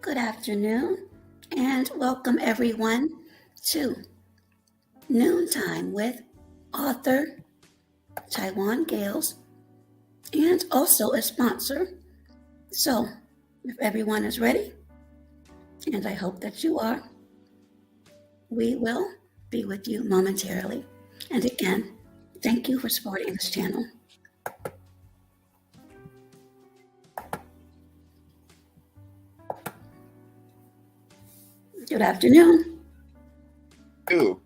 Good afternoon, and welcome everyone to Noontime with author TIAJUAN Gales and also a sponsor. So, if everyone is ready, and I hope that you are, we will be with you momentarily. And again, thank you for supporting this channel. Good afternoon. You.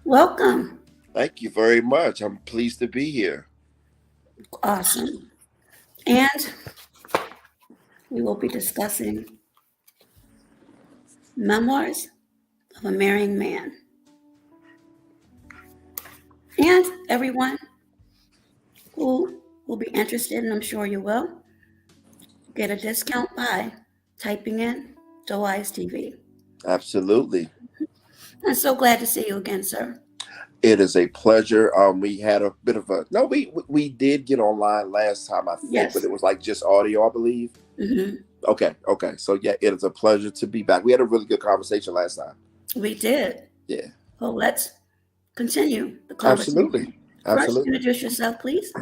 Welcome. Thank you very much. I'm pleased to be here. Awesome. And we will be discussing Memoirs of a Marrying Man. And everyone who will be interested, and I'm sure you will, get a discount by typing in Doe Eyes TV. Absolutely. I'm so glad to see you again, sir. It is a pleasure. We had a bit of a no. We did get online last time, I think, but Yes. it was like just audio, I believe. Mm-hmm. Okay. So yeah, it is a pleasure to be back. We had a really good conversation last time. We did. Yeah. Well, let's continue the conversation. Absolutely. First, Absolutely. introduce yourself, please.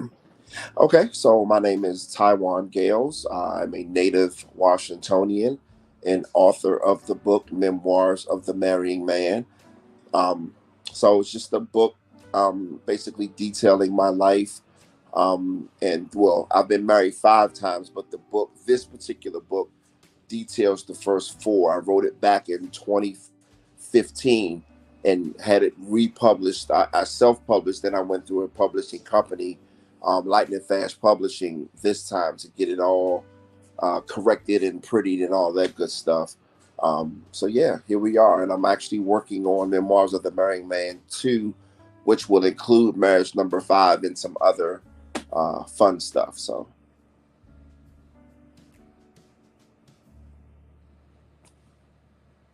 Okay. So my name is TIAJUAN Gales. I'm a native Washingtonian and author of the book Memoirs of the Marrying Man. Um, so it's just a book, basically detailing my life. And well, I've been married 5 times, but this particular book, details the first four. I wrote it back in 2015 and had it republished. I self-published, then I went through a publishing company, Lightning Fast Publishing, this time to get it all corrected and prettied and all that good stuff. So yeah, here we are, and I'm actually working on Memoirs of the Marrying Man 2, which will include Marriage Number 5 and some other fun stuff. So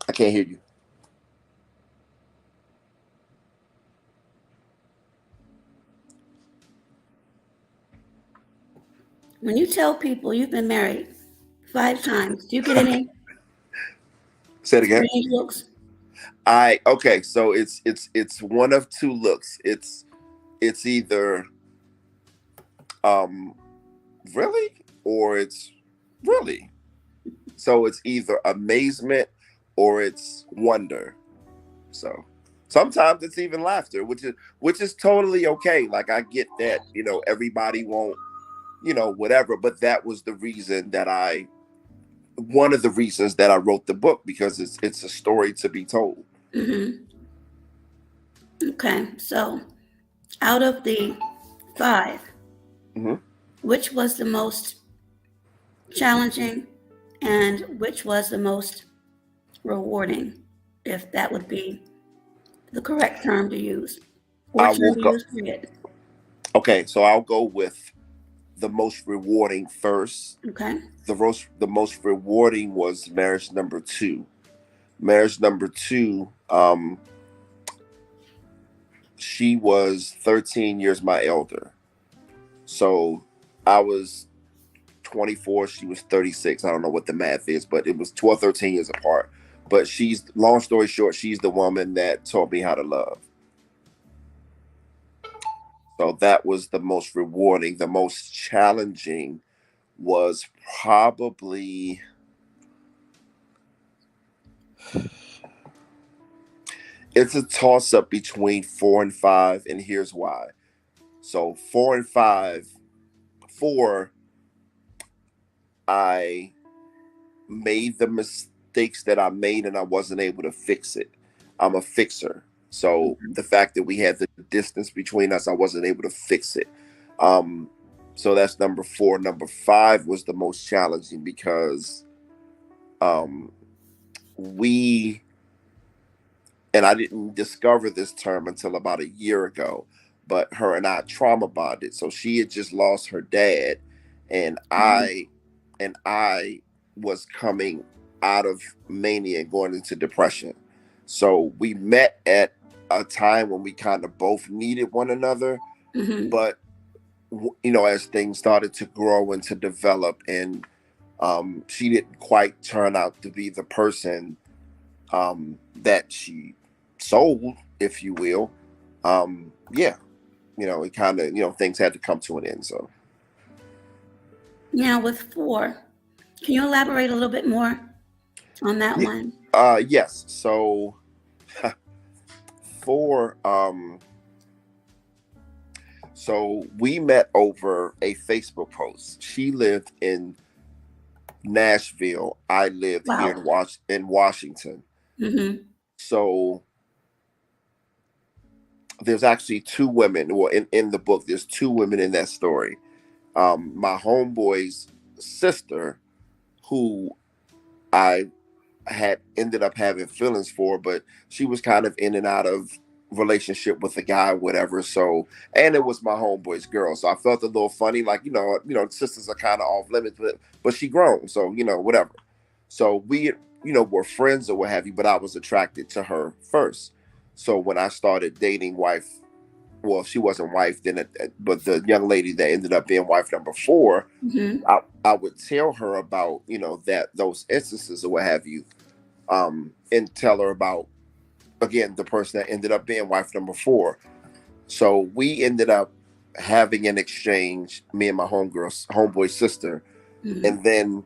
I can't hear you. When you tell people you've been married 5 times, do you get any Say it again. strange looks? Okay, so it's one of two looks. It's either um really or it's really. So it's either amazement or it's wonder. So sometimes it's even laughter, which is totally okay. Like I get that, everybody won't, whatever, but that was the reason that one of the reasons that I wrote the book, because it's a story to be told. Mm-hmm. Okay, so out of the 5, Hmm. which was the most challenging and which was the most rewarding, if that would be the correct term to use? Or I term will to go. use, period. Okay, so I'll go with the most rewarding first. Okay. The most rewarding was Marriage Number 2. Marriage Number 2. She was 13 years my elder. So I was 24, she was 36. I don't know what the math is, but it was 12, 13 years apart. But long story short, she's the woman that taught me how to love. So that was the most rewarding. The most challenging was probably, it's a toss up between 4 and 5, and here's why. So 4 and 5, 4, I made the mistakes that I made and I wasn't able to fix it. I'm a fixer. So the fact that we had the distance between us, I wasn't able to fix it. Um, so that's number 4. Number 5 was the most challenging because um, we, and I didn't discover this term until about a year ago, but her and I trauma bonded. So she had just lost her dad, and Mm-hmm. I was coming out of mania and going into depression. So we met at a time when we kind of both needed one another, Mm-hmm. but as things started to grow and to develop, and She didn't quite turn out to be the person that she sold, if you will. Yeah, it kind of, things had to come to an end. So Now, with 4, can you elaborate a little bit more on that yeah, one? yes. So for so we met over a Facebook post. She lived in Nashville. I lived here Wow. in Washington. Mm-hmm. So there's actually two women. Well, in the book, there's two women in that story. My homeboy's sister, who I had ended up having feelings for, but she was kind of in and out of relationship with the guy, whatever. So, and it was my homeboy's girl, so I felt a little funny, like sisters are kind of off limits, but she grown, so whatever. So we, were friends or what have you, but I was attracted to her first. So when I started dating wife, well, she wasn't wife then, but the young lady that ended up being wife number 4, Mm-hmm. I would tell her about that those instances or what have you, and tell her about, again, the person that ended up being wife number 4. So we ended up having an exchange, me and my homeboy sister, Mm-hmm. and then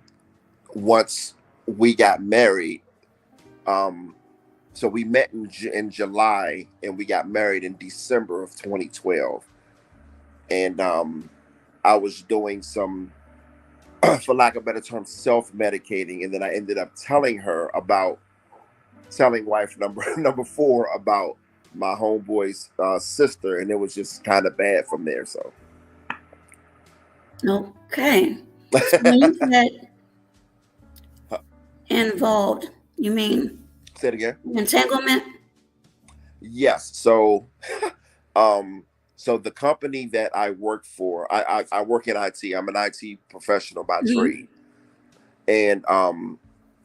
once we got married, um, so we met in July and we got married in December of 2012, and I was doing some, for lack of a better term, self-medicating, and then I ended up telling wife number number 4 about my homeboy's sister, and it was just kind of bad from there. So Okay. So when you said involved, you mean say it again. entanglement? Yes. So um so the company that I work for, I work in IT. I'm an IT professional by Mm-hmm. trade, and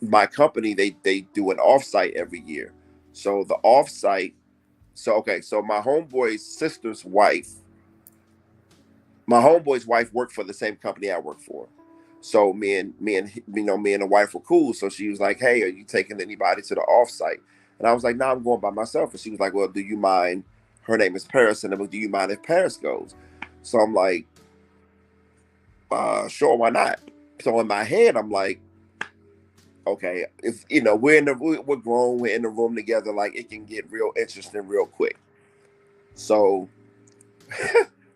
my company, they do an offsite every year. So the offsite, so okay, so my homeboy's wife worked for the same company I work for. So me and the wife were cool. So she was like, "Hey, are you taking anybody to the offsite?" And I was like, "No, I'm going by myself." And she was like, "Well, do you mind?" Her name is Paris, and I'm like, "Do you mind if Paris goes?" So I'm like, "Sure, why not?" So in my head, I'm like, "Okay, if we're grown, we're in the room together, like it can get real interesting real quick." So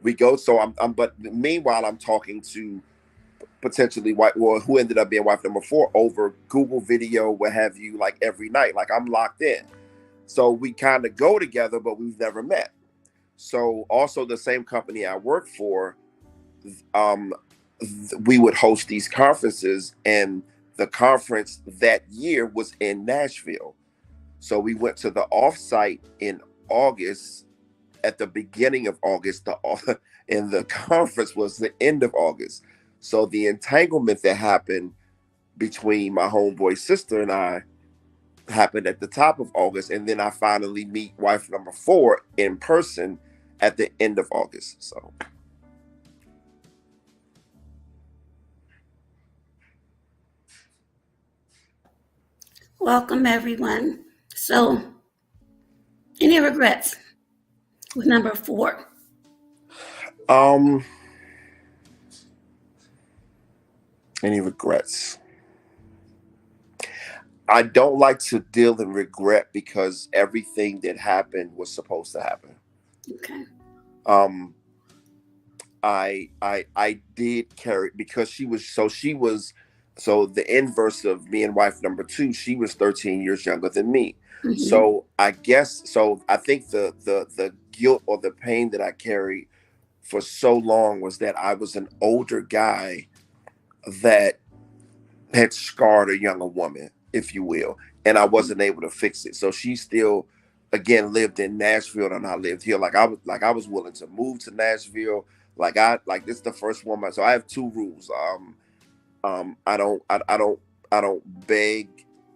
we go. So but meanwhile, I'm talking to potentially wife, well, who ended up being wife number 4, over Google video, what have you, like every night. Like I'm locked in. So we kind of go together, but we've never met. So also the same company I work for, um, we would host these conferences, and the conference that year was in Nashville. So we went to the offsite in August, at the beginning of August, and the conference was the end of August. So the entanglement that happened between my homeboy sister and I happened at the top of August, and then I finally meet wife number 4 in person at the end of August. So Welcome, everyone. So, any regrets with number 4? um any regrets? I don't like to deal in regret because everything that happened was supposed to happen. Okay. Um I did carry, because so the inverse of me and wife number 2, she was 13 years younger than me. Mm-hmm. So I guess, so I think the guilt or the pain that I carried for so long was that I was an older guy that had scarred a younger woman, if you will, and I wasn't able to fix it. So she still, again, lived in Nashville, and I lived here. I was willing to move to Nashville. Like this is the first woman. So I have two rules. I don't beg.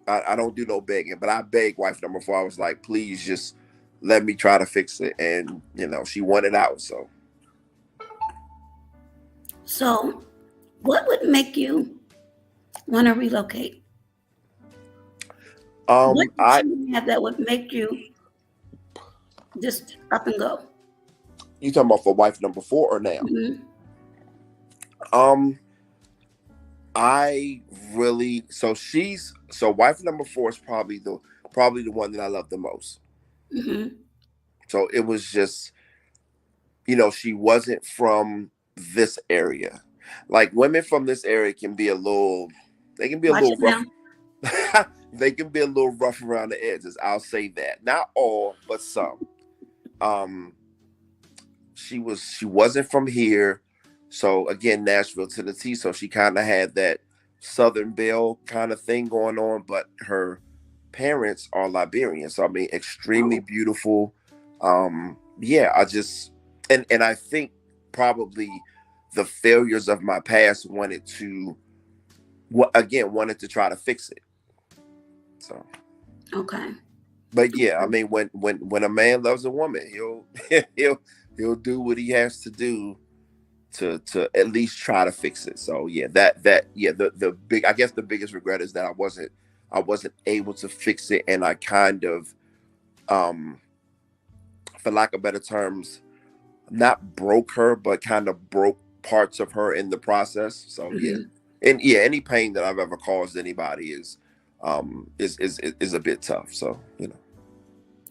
I don't do no begging, but I beg wife number 4. I was like, please just let me try to fix it, and she wanted out. So So, what would make you want to relocate? What did I she have that would make you just up and go? You talking about for wife number 4 or now? Hmm. Um, I really so wife number 4 is probably the one that I love the most. Hmm. So it was just, she wasn't from this area. Like women from this area can be a little, they can be a Watch little it now. rough. They can be a little rough around the edges. I'll say that. Not all, but some. Um, she wasn't from here. So again, Nashville, Tennessee. So she kind of had that Southern Belle kind of thing going on, but her parents are Liberian. So I mean, extremely Oh, beautiful. Yeah, I just and I think probably the failures of my past wanted to try to fix it. So, okay. but yeah, I mean, when a man loves a woman, he'll he'll he'll do what he has to do to at least try to fix it. So yeah, the big, I guess the biggest regret is that I wasn't able to fix it, and I kind of, um for lack of better terms, not broke her, but kind of broke parts of her in the process. So yeah, Hmm. and yeah, any pain that I've ever caused anybody is a bit tough. So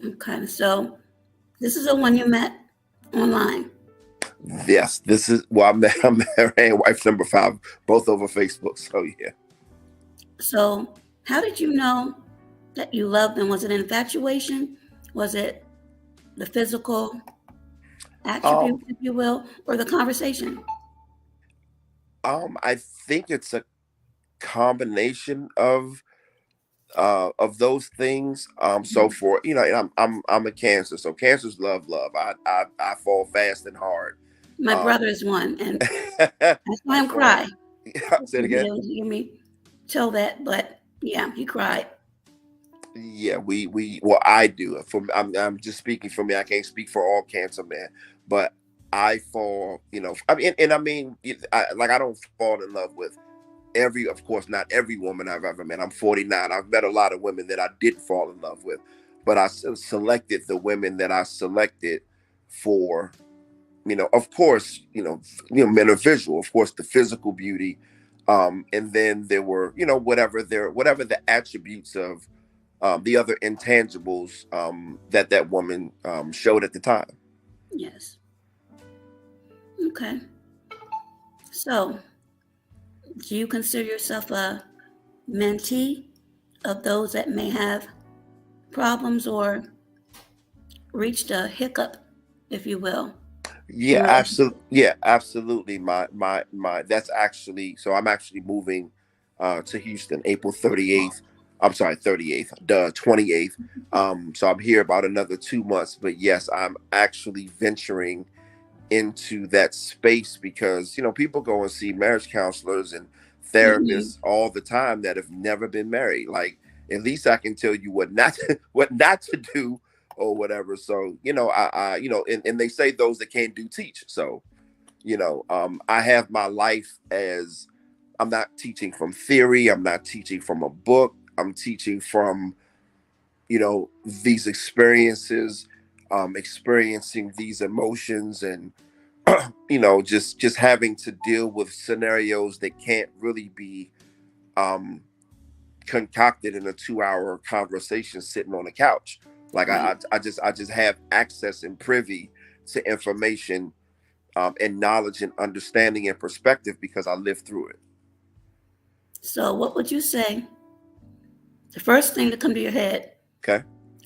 Okay. So this is the one you met online. yes, this is well, I'm marrying wife number 5, both over Facebook. So yeah. So how did you know that you loved them? Was it infatuation? Was it the physical Um, attributes, if you will, or the conversation? I think it's a combination of those things. So for and I'm a Cancer, so Cancers love. I fall fast and hard. My brother Um, is one, and I saw I him fall. cry. Say it You'll be again. able to hear me tell that, but yeah, he cried. Yeah, well, I do. I'm just speaking for me. I can't speak for all Cancer men, but I fall. I mean, and I mean, I don't fall in love with of course, not every woman I've ever met. I'm 49. I've met a lot of women that I didn't fall in love with, but I selected the women that I selected for, of course, men are visual, of course, the physical beauty. And then there were, whatever the attributes of the other intangibles that woman showed at the time. Yes. Okay. So, do you consider yourself a mentee of those that may have problems or reached a hiccup, if you will, in Yeah, relationships? absolutely. Yeah, absolutely. My. That's actually. So I'm actually moving to Houston, April 38th. I'm sorry, 38th, the 28th. So I'm here about another 2 months. But yes, I'm actually venturing into that space because people go and see marriage counselors and Hmm. therapists all the time that have never been married. Like, at least I can tell you what not to, what not to do or whatever. So I and they say those that can't do teach. So I have my life as, I'm not teaching from theory, I'm not teaching from a book, I'm teaching from these experiences, experiencing these emotions, and just having to deal with scenarios that can't really be um concocted in a 2-hour conversation sitting on a couch. Like Right. I just have access and privy to information, and knowledge and understanding and perspective because I lived through it. So, what would you say? The first thing to come to your head Okay.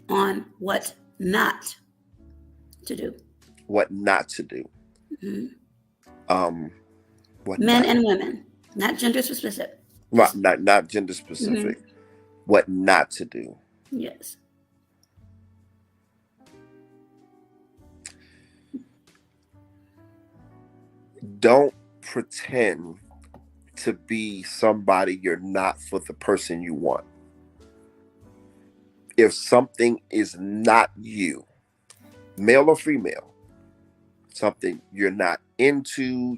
on what not to do. What not to do. Hmm. um what Men not and women, not gender specific. not Just not gender mhm. specific. What not to do. Yes. Don't pretend to be somebody you're not for the person you want. If something is not you, male or female, something you're not into,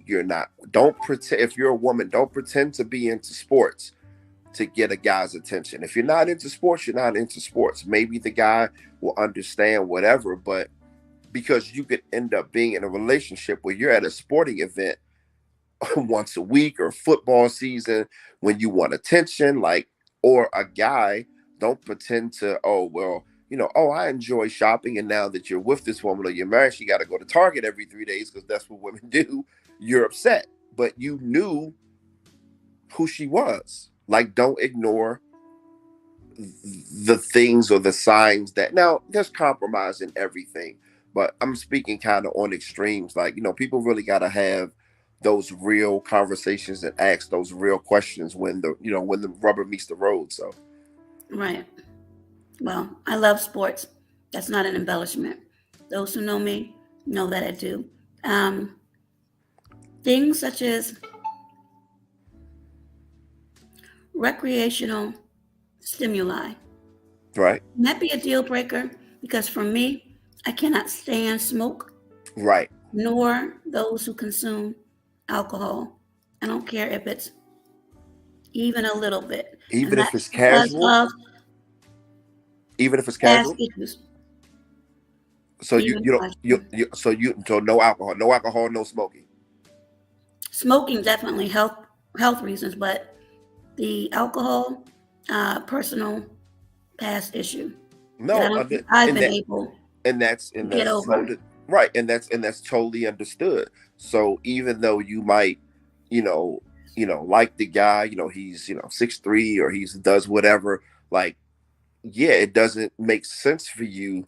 don't pretend. If you're a woman, don't pretend to be into sports. to get a guy's attention. If you're not into sports, you're not into sports. Maybe the guy will understand whatever, but because you could end up being in a relationship where you're at a sporting event once a week or football season when you want attention, like, or a guy don't pretend to, oh, well, oh, I enjoy shopping. And now that you're with this woman or you're married, she got to go to Target every 3 days because that's what women do. You're upset, but you knew who she was. Like, don't ignore the things or the signs that now there's compromise in everything, but I'm speaking kind of on extremes. Like, people really got to have those real conversations and ask those real questions when the rubber meets the road. So Right. Well, I love sports. That's not an embellishment. Those who know me know that I do. Um, Things such as recreational stimuli. right. Can that be a deal breaker? Because for me, I cannot stand smoke, Right. nor those who consume alcohol. I don't care if it's even a little bit. And Even if that's it's because casual. of Even if it's past casual. issues. So you Even you don't past issues. so no alcohol, no smoking. Smoking definitely health reasons, but the alcohol, personal past issue that I No, don't think I've and been that able and to and get that's over. totally right, and that's totally understood. So even though you might, you know, like the guy, he's 6'3" or he's does whatever, like, yeah, it doesn't make sense for you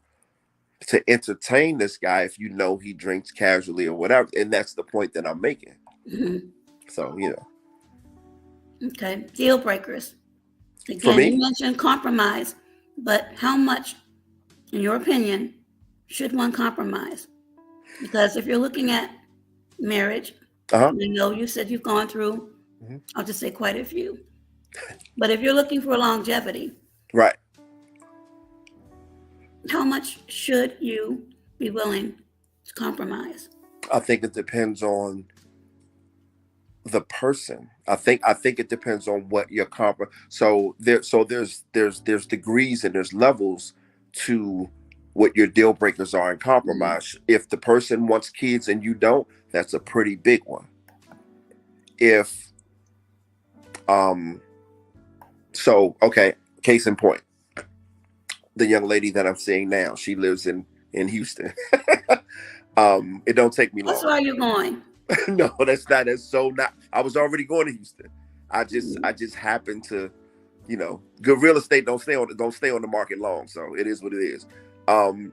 to entertain this guy if you know he drinks casually or whatever, and that's the point that I'm making. Mhm. So Okay, deal breakers. for Again, you me, mentioned compromise, but how much, in your opinion, should one compromise? Because if you're looking at marriage, uh I know you said you've gone through, huh, I'll just say quite a few. But if you're looking for longevity, right. how much should you be willing to compromise? I think it depends on the person. I think it depends on what your there's degrees and there's levels to what your deal breakers are in Mhm. compromise. If the person wants kids and you don't, that's a pretty big one. If um okay, case in point, the young lady that I'm seeing now, she lives in Houston. It don't take me That's long. where you're going. No, that's not. That's so not. I was already going to Houston. I Mhm. just happened to, good real estate don't stay on the market long. So it is what it is. Um,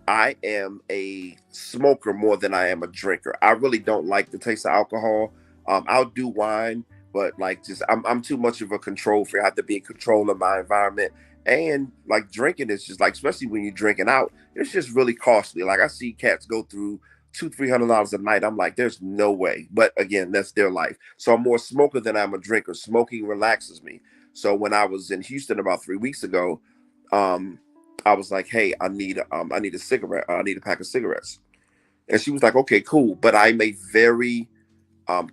I am a smoker more than I am a drinker. I really don't like the taste of alcohol. I'll do wine, but like just I'm too much of a control freak. I have to be in control of my environment. And like drinking is just like, especially when you're drinking out, it's just really costly. Like I see cats go through $200-300 a night. I'm like, there's no way. But again, that's their life. So I'm more a smoker than I'm a drinker. Smoking relaxes me. So when I was in Houston about 3 weeks ago, um, I was like, "Hey, I need a cigarette. I need a pack of cigarettes." And she was like, "Okay, cool." But I'm a very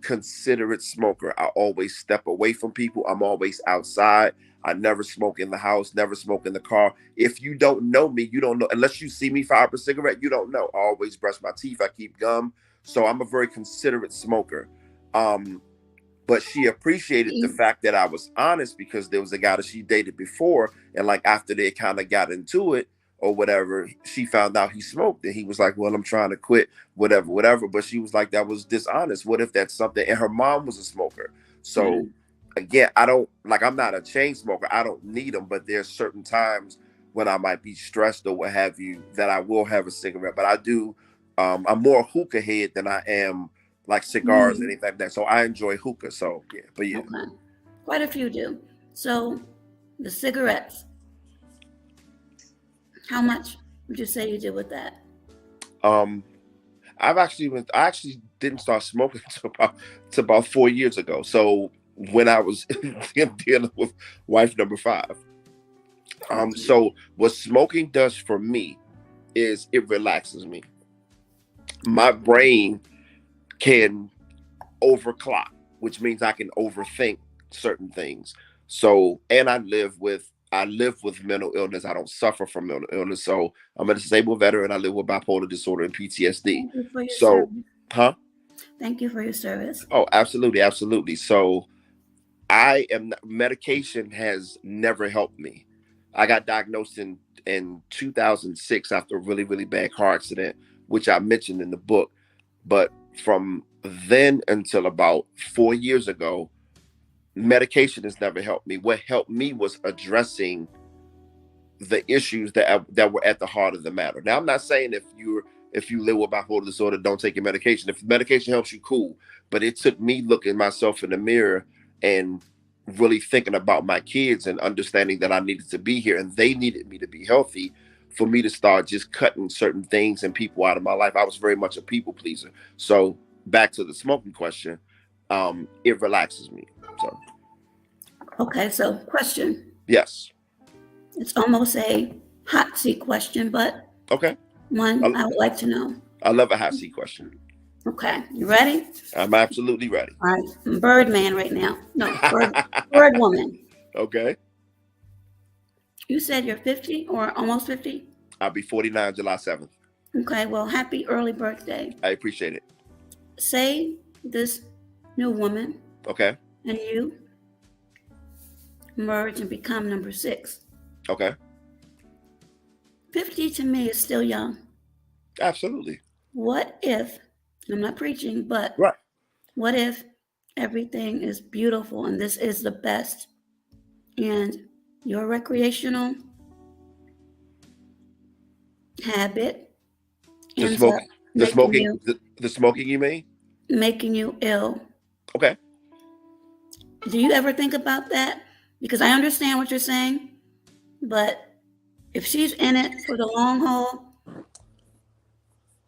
considerate smoker. I always step away from people. I'm always outside. I never smoke in the house. Never smoke in the car. If you don't know me, you don't know unless you see me fire up a cigarette. You don't know. I always brush my teeth. I keep gum. So I'm a very considerate smoker. Um, but she appreciated the fact that I was honest because there was a guy that she dated before, and like after they kind of got into it or whatever, she found out he smoked, and he was like, "Well, I'm trying to quit, whatever, whatever." But she was like, "That was dishonest. What if that's something?" And her mom was a smoker, so Mhm. again, I don't like. I'm not a chain smoker. I don't need them, but there's certain times when I might be stressed or what have you that I will have a cigarette. But I do. I'm more hookah head than I am like cigars, Mhm. anything like that. So I enjoy hookah. So yeah, but yeah. Okay. Quite a few do. So the cigarettes, how much would you say you did with that? Um, I actually didn't start smoking to about 4 years ago. So when I was dealing with wife number five. Okay. So what smoking does for me is it relaxes me. My brain can overclock, which means I can overthink certain things. So, and I live with mental illness. I don't suffer from mental illness. So I'm a disabled veteran. I live with bipolar disorder and PTSD. Thank you for your So, service. huh? Thank you for your service. Oh, absolutely, absolutely. So medication has never helped me. I got diagnosed in 2006 after a really really bad car accident, which I mentioned in the book. But from then until about 4 years ago, medication has never helped me. What helped me was addressing the issues that were at the heart of the matter. Now, I'm not saying if you live with bipolar disorder, don't take your medication. If medication helps you, cool. But it took me looking myself in the mirror and really thinking about my kids and understanding that I needed to be here and they needed me to be healthy for me to start just cutting certain things and people out of my life. I was very much a people pleaser. So back to the smoking question, it relaxes me. So Okay, so question. yes, It's almost a hot seat question, but okay. one I, I would like to know. I love a hot seat question. Okay, you ready? I'm absolutely ready. All right, I'm Birdman right now. No, bird woman. Okay. You said you're 50 or almost 50? I'll be 49 July 7th. Okay, well, happy early birthday. I appreciate it. Say this new woman Okay. and you merge and become number 6. Okay. 50 to me is still young. Absolutely. What if, I'm not preaching, but Right. what if everything is beautiful and this is the best and your recreational habit The ends up smoking, making you the smoking you mean? ill? Okay. Do you ever think about that? Because I understand what you're saying, but if she's in it for the long haul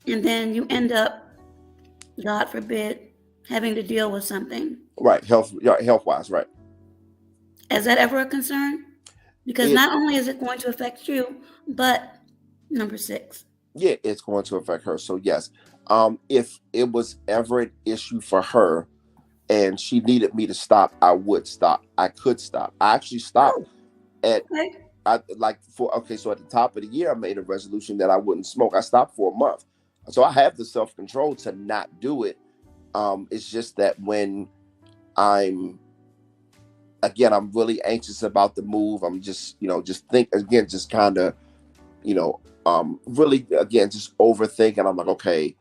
and then you end up, God forbid, having to deal with something, Right. Health wise, right. is that ever a concern? Because It not only is it going to affect you, but number 6. yeah, it's going to affect her. So yes. If it was ever an issue for her and she needed me to stop, I would stop. I could stop. I actually stopped Oh, at okay. so at the top of the year I made a resolution that I wouldn't smoke. I stopped for a month. So I have the self-control to not do it. It's just that when I'm I'm really anxious about the move. I'm just, just think again, just kind of, really again, just overthinking. I'm like, okay,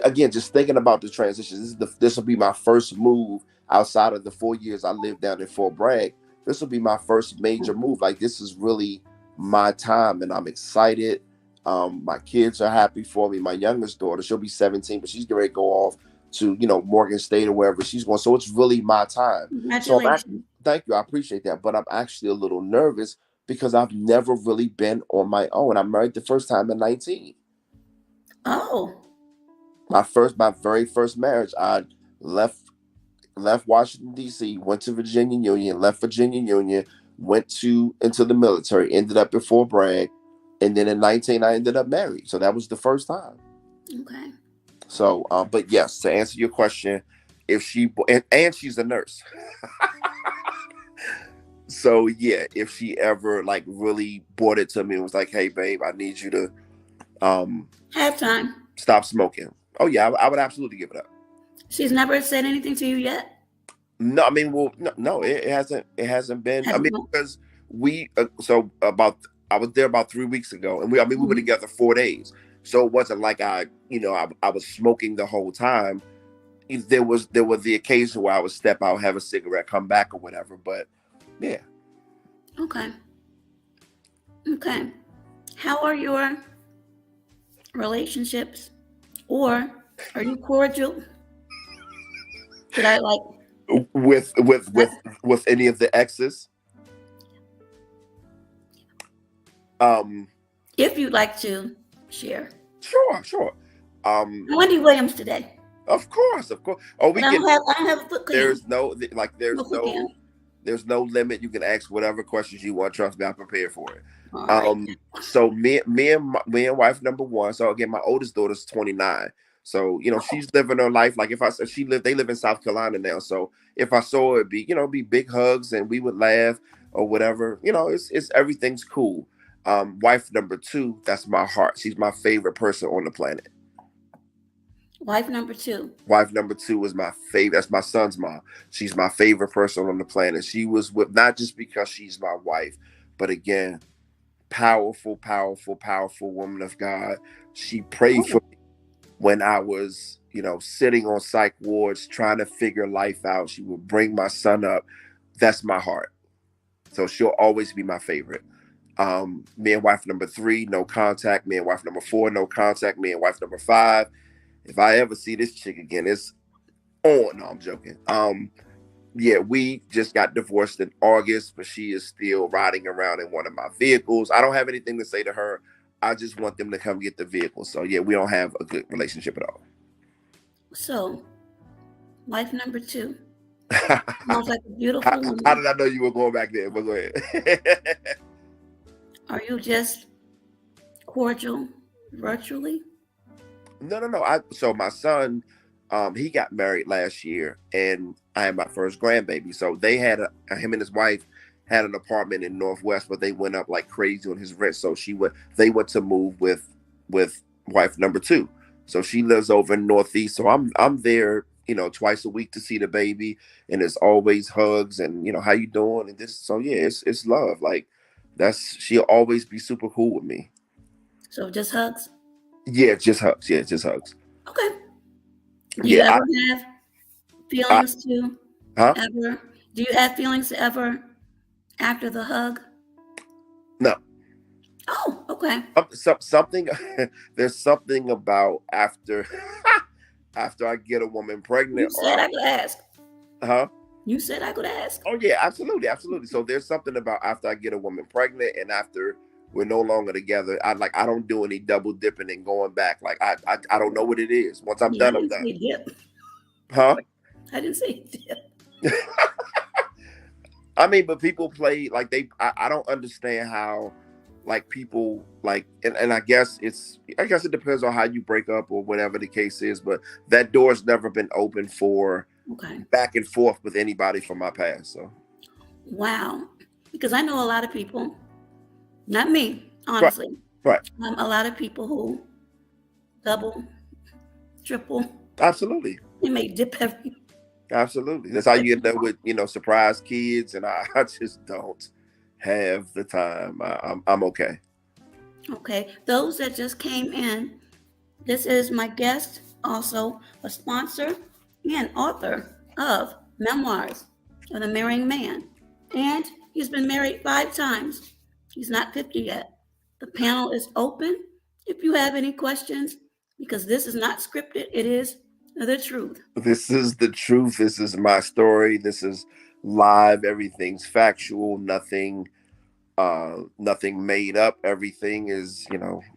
again, just thinking about the transition. This will be my first move outside of the 4 years I lived down in Fort Bragg. This will be my first major move. Like this is really my time, and I'm excited. My kids are happy for me. My youngest daughter, she'll be 17, but she's getting ready to go off to Morgan State or wherever she's going. So it's really my time. So Congratulations. thank you, I appreciate that. But I'm actually a little nervous because I've never really been on my own. I'm married the first time at 19. Oh, My very first marriage. I left left Washington D.C., went to Virginia Union, left Virginia Union, went to into the military, ended up at Fort Bragg, and then in 19 I ended up married. So that was the first time. okay. So, but yes, to answer your question, if she and she's a nurse, so yeah, if she ever like really brought it to me and was like, "Hey, babe, I need you to Halftime. stop smoking," oh yeah, I would absolutely give it up. She's never said anything to you yet? No, I mean, well, no, it hasn't. It hasn't been. I Hasn't mean, no. because we so about I was there about 3 weeks ago, and we were Mhm. together 4 days, so it wasn't like I was smoking the whole time. There was the occasion where I would step out, have a cigarette, come back or whatever. But yeah, Okay. Okay. How are your relationships? Or are you cordial? Should I like with with that? with with any of the exes, um, If you'd like to share. sure, sure, um, Wendy Williams today. of course, of course. Oh, But we can. I don't have a foot cam. There's no like No foot cam. there's no limit. You can ask whatever questions you want. Trust me, I'm prepared for it. All right. So me and wife number one. So again, my oldest daughter's 29. So, Oh, she's living her life. Like if I said they live in South Carolina now. So if I saw her, it'd be, be big hugs and we would laugh or whatever. It's everything's cool. Wife number two, that's my heart. She's my favorite person on the planet. wife number two. Wife number two is my favorite. That's my son's mom. She's my favorite person on the planet. She was with, not just because she's my wife, but again, powerful, powerful, powerful woman of God. She prayed for Oh, me when I was, sitting on psych wards trying to figure life out. She would bring my son up. That's my heart. So she'll always be my favorite. Me and wife number three, no contact. Me and wife number four, no contact. Me and wife number five. If I ever see this chick again, it's on. No, I'm joking. Yeah, we just got divorced in August, but she is still riding around in one of my vehicles. I don't have anything to say to her. I just want them to come get the vehicle. So yeah, we don't have a good relationship at all. so wife number two. how, Sounds like a beautiful how woman. did I know you were going back there? But go ahead. Are you just cordial virtually? No. So my son, he got married last year, and I had my first grandbaby. So they had him and his wife had an apartment in Northwest, but they went up like crazy on his rent. So they went to move with wife number two. So she lives over in Northeast. So I'm there, twice a week to see the baby, and it's always hugs and how you doing and this. So yeah, it's love. Like she'll always be super cool with me. So just hugs? Yeah, just hugs. Yeah, just hugs. Okay. Do you Yeah, ever have I feelings to huh? ever? Do you have feelings to ever after the hug? No. Oh, okay. Something there's something about after after I get a woman You pregnant or said I could ask. huh? You said I could ask. Oh yeah, absolutely, absolutely. So there's something about after I get a woman pregnant and after we're no longer together, I don't do any double dipping and going back. Like I don't know what it is. Once I'm Yeah, I done, I'm didn't done. say dip. Huh? I didn't say dip. I mean, but people play like I don't understand how like people like and I guess it depends on how you break up or whatever the case is, but that door's never been open for Okay. back and forth with anybody from my past. So Wow. Because I know a lot of people, not me, right, honestly, right. a lot of people who double, triple, Absolutely. they may dip every. Absolutely. That's how you end up with, surprise kids and I just don't have the time. I'm okay. Okay. Those that just came in, this is my guest, also a sponsor and author of Memoirs of the Marrying Man. And he's been married 5 times. He's not 50 yet. The panel is open if you have any questions, because this is not scripted, it is the truth. This is the truth. This is my story. This is live. Everything's factual. Nothing made up. Everything is,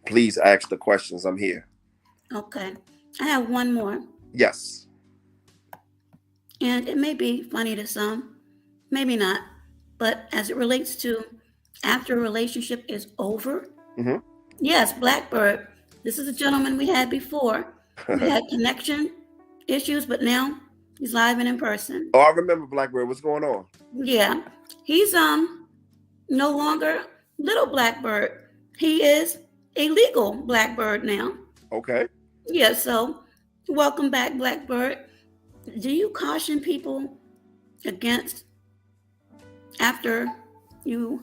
please ask the questions. I'm here. Okay. I have one more, Yes. and it may be funny to some, maybe not, but as it relates to after a relationship is over, Hmm. yes, Blackbird. This is a gentleman we had before. We had connection issues, but now he's live and in person. Oh, I remember Blackbird. What's going on? Yeah. He's no longer little Blackbird. He is a legal Blackbird now. Okay. Yeah, so welcome back, Blackbird. Do you caution people against after you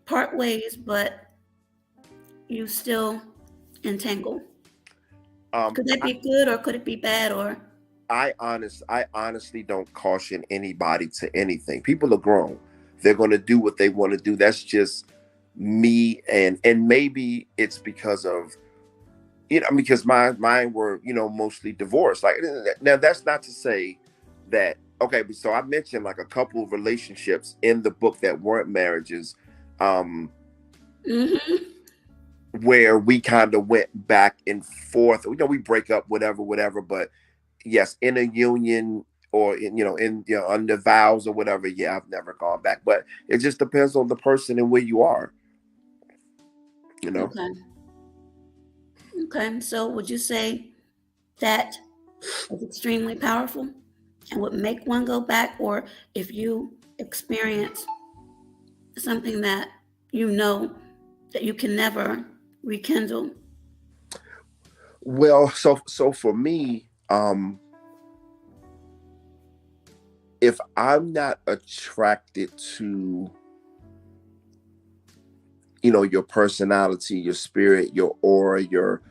part ways, but you still entangle? Um, Could that I, be good or could it be bad or I honestly don't caution anybody to anything. People are grown. They're going to do what they want to do. That's just me. And maybe it's because of because mine were mostly divorced. Like now, that's not to say that okay. So I mentioned like a couple of relationships in the book that weren't marriages, um, mm-hmm. where we kind of went back and forth. We break up, whatever. But yes, in a union or in under vows or whatever. Yeah, I've never gone back. But it just depends on the person and where you are. You know. Okay. Okay. So would you say that is extremely powerful and would make one go back, or if you experience something that you know that you can never rekindle? Well, so for me, if I'm not attracted to, your personality, your spirit, your aura, your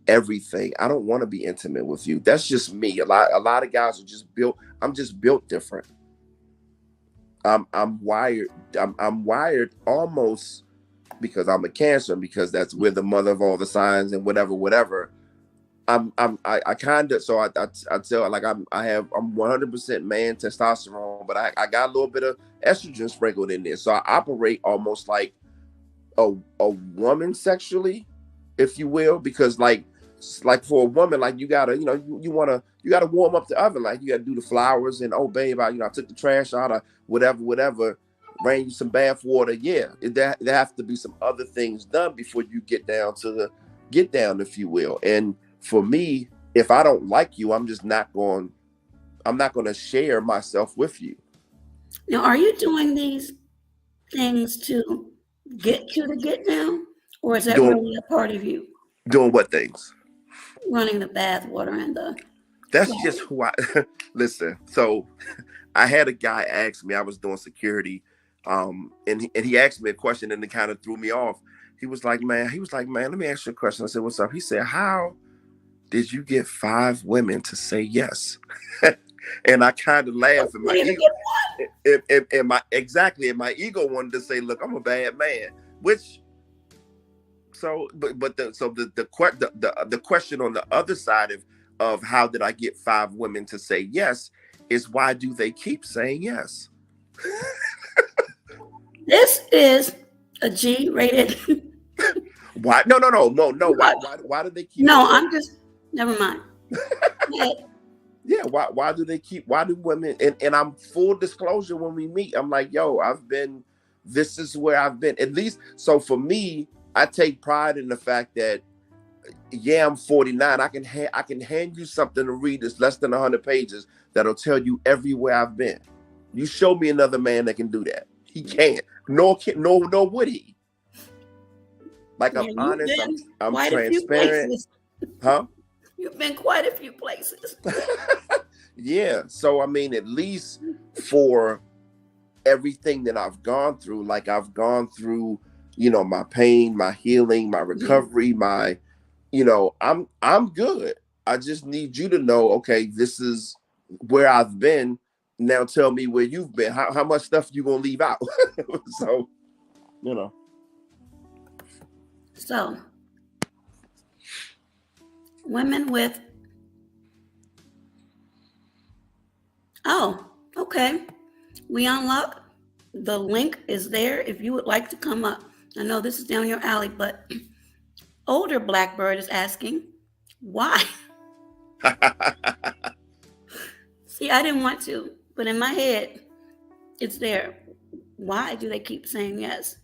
everything, I don't want to be intimate with you. That's just me. A lot of guys are just built. I'm just built different. I'm wired. I'm wired almost because I'm a Cancer, and because that's we're the mother of all the signs and whatever. I kind of, so I tell, like, I'm 100% man testosterone, but I got a little bit of estrogen sprinkled in there, so I operate almost like a woman sexually, if you will, because like for a woman, like, you gotta, you gotta warm up the oven, like you gotta do the flowers, and, oh babe, I took the trash out, or whatever, rain you some bath water. Yeah, there have to be some other things done before you get down to the get down, if you will. And for me, if I don't like you, I'm not going to share myself with you. Now, are you doing these things to get you to get down, or is that Doing really a part of you doing what things? running the bath water and the That's just flowers? who I listen. So I had a guy ask me. I was doing security, and he asked me a question, and it kind of threw me off. He was like, man, let me ask you a question. I said, what's up? He said, how did you get 5 women to say yes? And I kind of laughed, and You can't even get my ego wanted to say, look, I'm a bad man. Which, the question on the other side of how did I get 5 women to say yes is, why do they keep saying yes? this is a G-rated. Why? No. Why? No, Why do they keep no, saying? I'm just never mind. Yeah. Why do they keep? Why do women? And I'm full disclosure, when we meet, I'm like, yo, I've been. This is where I've been. At least, so for me, I take pride in the fact that, yeah, I'm 49. I can hand you something to read that's less than 100 pages that'll tell you everywhere I've been. You show me another man that can do that. He can't. Nor would he. Like, I'm Yeah, you've honest. been I'm quite a few transparent. places. Huh? You've been quite a few places. Yeah. So I mean, at least for everything that I've gone through, like, I've gone through, my pain, my healing, my Mhm. recovery, I'm good. I just need you to know, okay, this is where I've been. Now tell me where you've been. How much stuff you gonna leave out? So, you know. So, women with, oh, okay. We unlock. The link is there if you would like to come up. I know this is down your alley, but older Blackbird is asking, why? See, I didn't want to, but in my head, it's there. Why do they keep saying yes?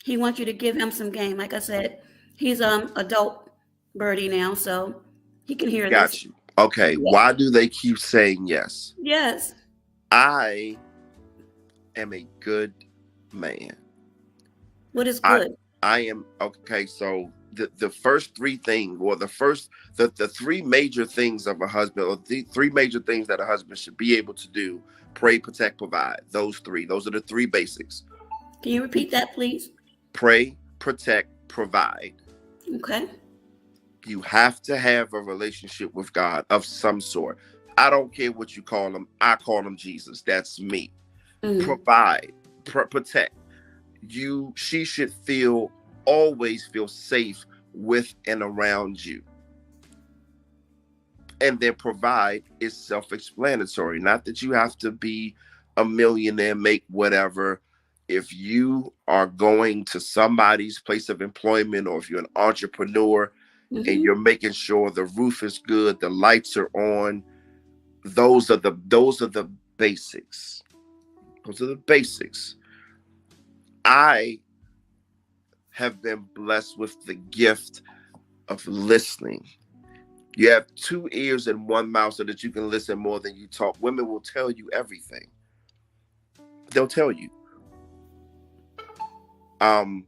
He wants you to give him some game. Like I said, he's adult birdie now, so he can hear this. Got you. Okay, Yes. why do they keep saying yes? Yes. I am a good man. What is I good? I am okay. So the first three things, or the three major things of a husband, or the three major things that a husband should be able to do: pray, protect, provide. Those three. Those are the three basics. Can you repeat that, please? Pray, protect, provide. Okay. You have to have a relationship with God of some sort. I don't care what you call him. I call him Jesus. That's me. Mm. Provide, protect. She should always feel safe with and around you. And then provide is self-explanatory. Not that you have to be a millionaire, make whatever. If you are going to somebody's place of employment, or if you're an entrepreneur and Mm-hmm. you're making sure the roof is good, the lights are on, those are the basics. Those are the basics. I have been blessed with the gift of listening You have two ears and one mouth so that you can listen more than you talk. Women will tell you everything. They'll tell you. Um,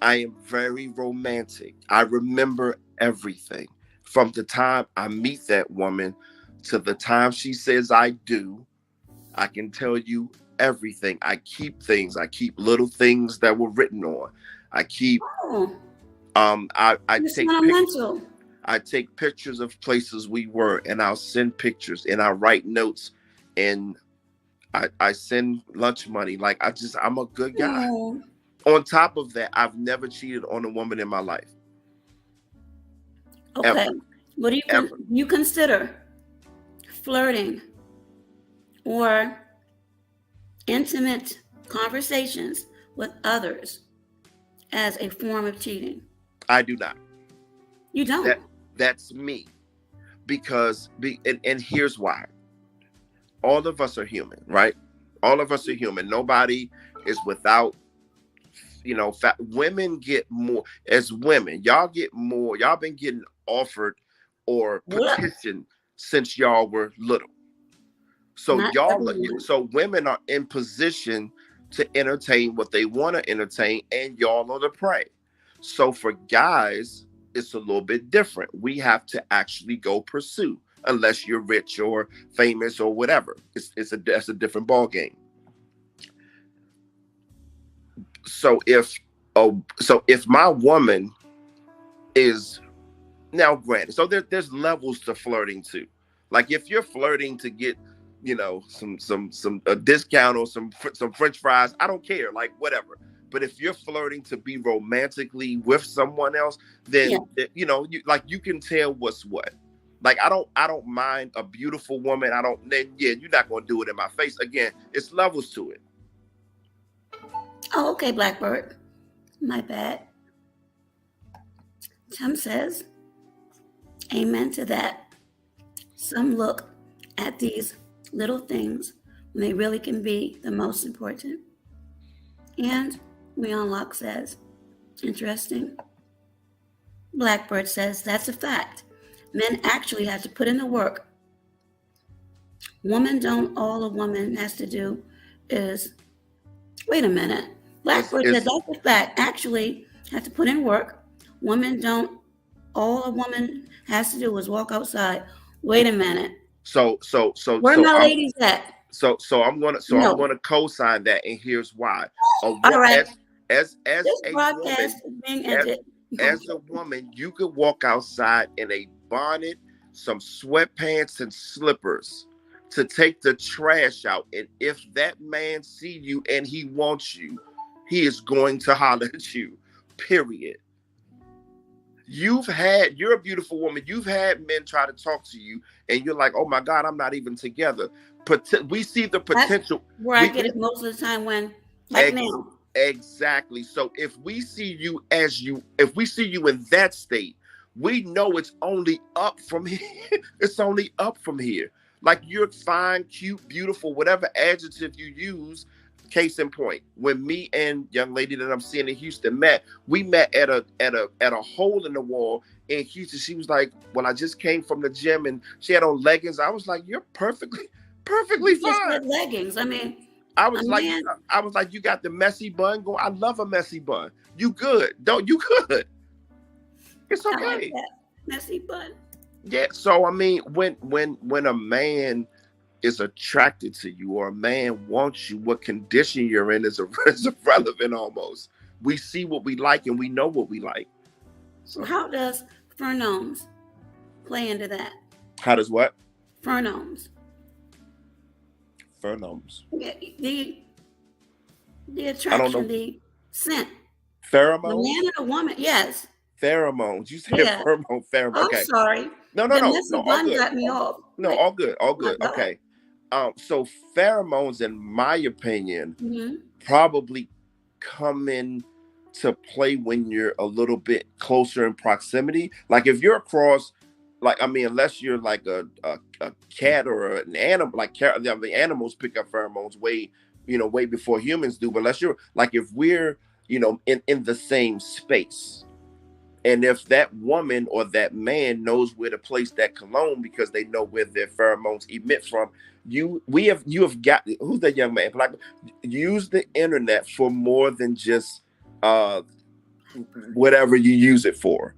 I am very romantic. I remember everything from the time I meet that woman to the time she says I do. I can tell you everything. I keep things. I keep little things that were written on. I keep Oh, I you're take pictures. sentimental. I take pictures of places we were, and I'll send pictures, and I write notes, and I send lunch money. Like I'm a good guy. Oh, On top of that, I've never cheated on a woman in my life. okay. Ever. What do Ever. you consider flirting or intimate conversations with others as a form of cheating? I do not. You don't. That's me. And here's why. All of us are human, right? All of us are human. Nobody is without, women get more. As women, y'all get more. Y'all been getting offered or What? petitioned since y'all were little. So Not everyone. so women are in position to entertain what they want to entertain, and y'all are the prey. So for guys, it's a little bit different. We have to actually go pursue, unless you're rich or famous or whatever. That's a different ball game. So if my woman is now granted, so there's levels to flirting too. Like if you're flirting to get, some a discount or some French fries, I don't care, like whatever. But if you're flirting to be romantically with someone else, Yeah. then you can tell what's what. Like I don't mind a beautiful woman. I don't. Then yeah, you're not gonna do it in my face. Again, it's levels to it. Oh, okay, Blackbird. My bad. Tim says, amen to that. Some look at these little things when they really can be the most important. And Leon Locke says, interesting. Blackbird says, that's a fact. Men actually have to put in the work. Women don't. All a woman has to do is, wait a minute. Blackbird said, It's that's a fact. Actually, have to put in work. Women don't. All a woman has to do is walk outside. Wait a minute. so so so Where so my I'm ladies at? I'm No. gonna co-sign that, and here's why. All right. As This a broadcast woman, is being as ended. as a woman, you could walk outside in a bonnet, some sweatpants, and slippers to take the trash out. And if that man see you and he wants you, he is going to holler at you. Period. You're a beautiful woman. You've had men try to talk to you, and you're like, oh my God, I'm not even together. We see the That's potential. where I get it most of the time when, like Ex- now. exactly. So if we see you in that state, we know it's only up from here. It's only up from here. Like you're fine, cute, beautiful, whatever adjective you use. Case in point, when me and young lady that I'm seeing in Houston we met at a hole in the wall in Houston. She was like, "Well, I just came from the gym and she had on leggings." I was like, "You're perfectly You just fine." said leggings. I mean, I a was like, man. you got the messy bun going. I love a messy bun. You good? Don't you good? It's I like okay. that messy bun. Yeah. So I mean, when a man is attracted to you or a man wants you, what condition you're in is irrelevant almost. We see what we like and we know what we like. So So how does pheromones play into that? how does what? Pheromones. Pheromones. Yeah, the I don't attraction, know. the scent. The man Pheromones? and the woman. Yes. Pheromones. You said Yeah. pheromone. I'm Okay. sorry. No, no, The no, messy no. All bun good. got me off. No, Like, all good. All my good. God. Okay. So pheromones, in my opinion, Mm-hmm. probably come in to play when you're a little bit closer in proximity. Like if you're across, like I mean, unless you're like a cat or an animal, like the animals pick up pheromones way before humans do. But unless you're like if we're in the same space And if that woman or that man knows where to place that cologne because they know where their pheromones emit from, you have got, who's that young man? Like, use the internet for more than just uh whatever you use it for.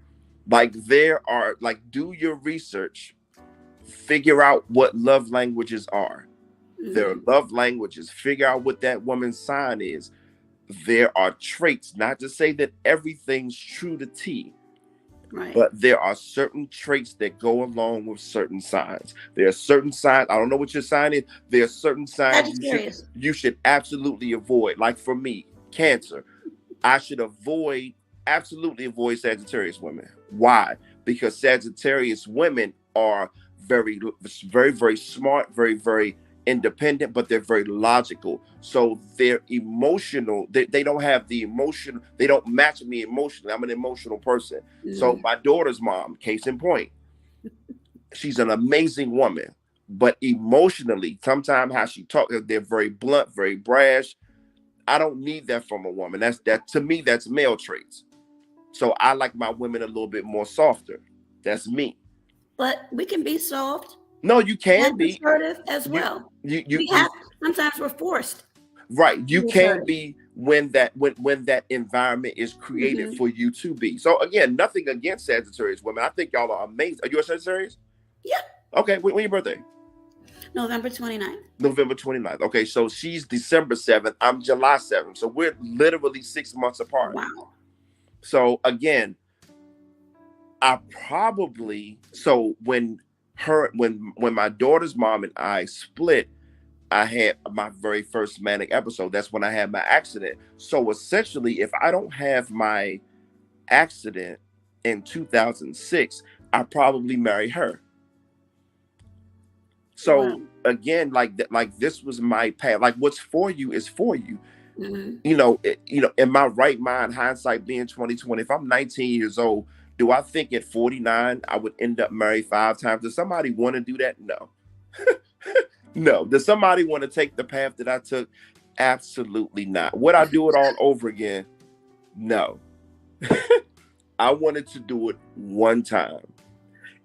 Like, there are, like, do your research, figure out what love languages are. There are Mm-hmm. love languages. Figure out what that woman's sign is. There are traits, not to say that everything's true to T, Right. but there are certain traits that go along with certain signs. There are certain signs. I don't know what your sign is. There are certain signs Sagittarius. you should absolutely avoid. Like for me, Cancer. I should absolutely avoid Sagittarius women. Why? Because Sagittarius women are very, very, very smart, very, very independent, but they're very logical. So they're emotional. They don't have the emotion. They don't match me emotionally. I'm an emotional person. So Mm-hmm. my daughter's mom, case in point, she's an amazing woman, but emotionally, sometimes how she talks, they're very blunt, very brash. I don't need that from a woman. That to me, that's male traits. So I like my women a little bit more softer. That's me. But we can be soft No, you and can be. assertive as You well. you We have, sometimes we're forced right. to You be can assertive. be when that environment is created Mm-hmm. for you to be. So again, nothing against Sagittarius women. I think y'all are amazing. Are you a Sagittarius? Yeah. Okay, when your birthday? November 29th. November 29th. Okay, so she's December 7th. I'm July 7th. So we're literally 6 months apart. Wow. So again, I probably, so when my daughter's mom and I split, I had my very first manic episode. That's when I had my accident. So essentially, if I don't have my accident in 2006, I probably marry her. Wow. So again, like that, like this was my path. Like, what's for you is for you. Mm-hmm. In my right mind, hindsight being 2020, if I'm 19 years old, do I think at 49 I would end up married 5 times? Does somebody want to do that? No. No. Does somebody want to take the path that I took? Absolutely not. Would I do it all over again? No. I wanted to do it one time.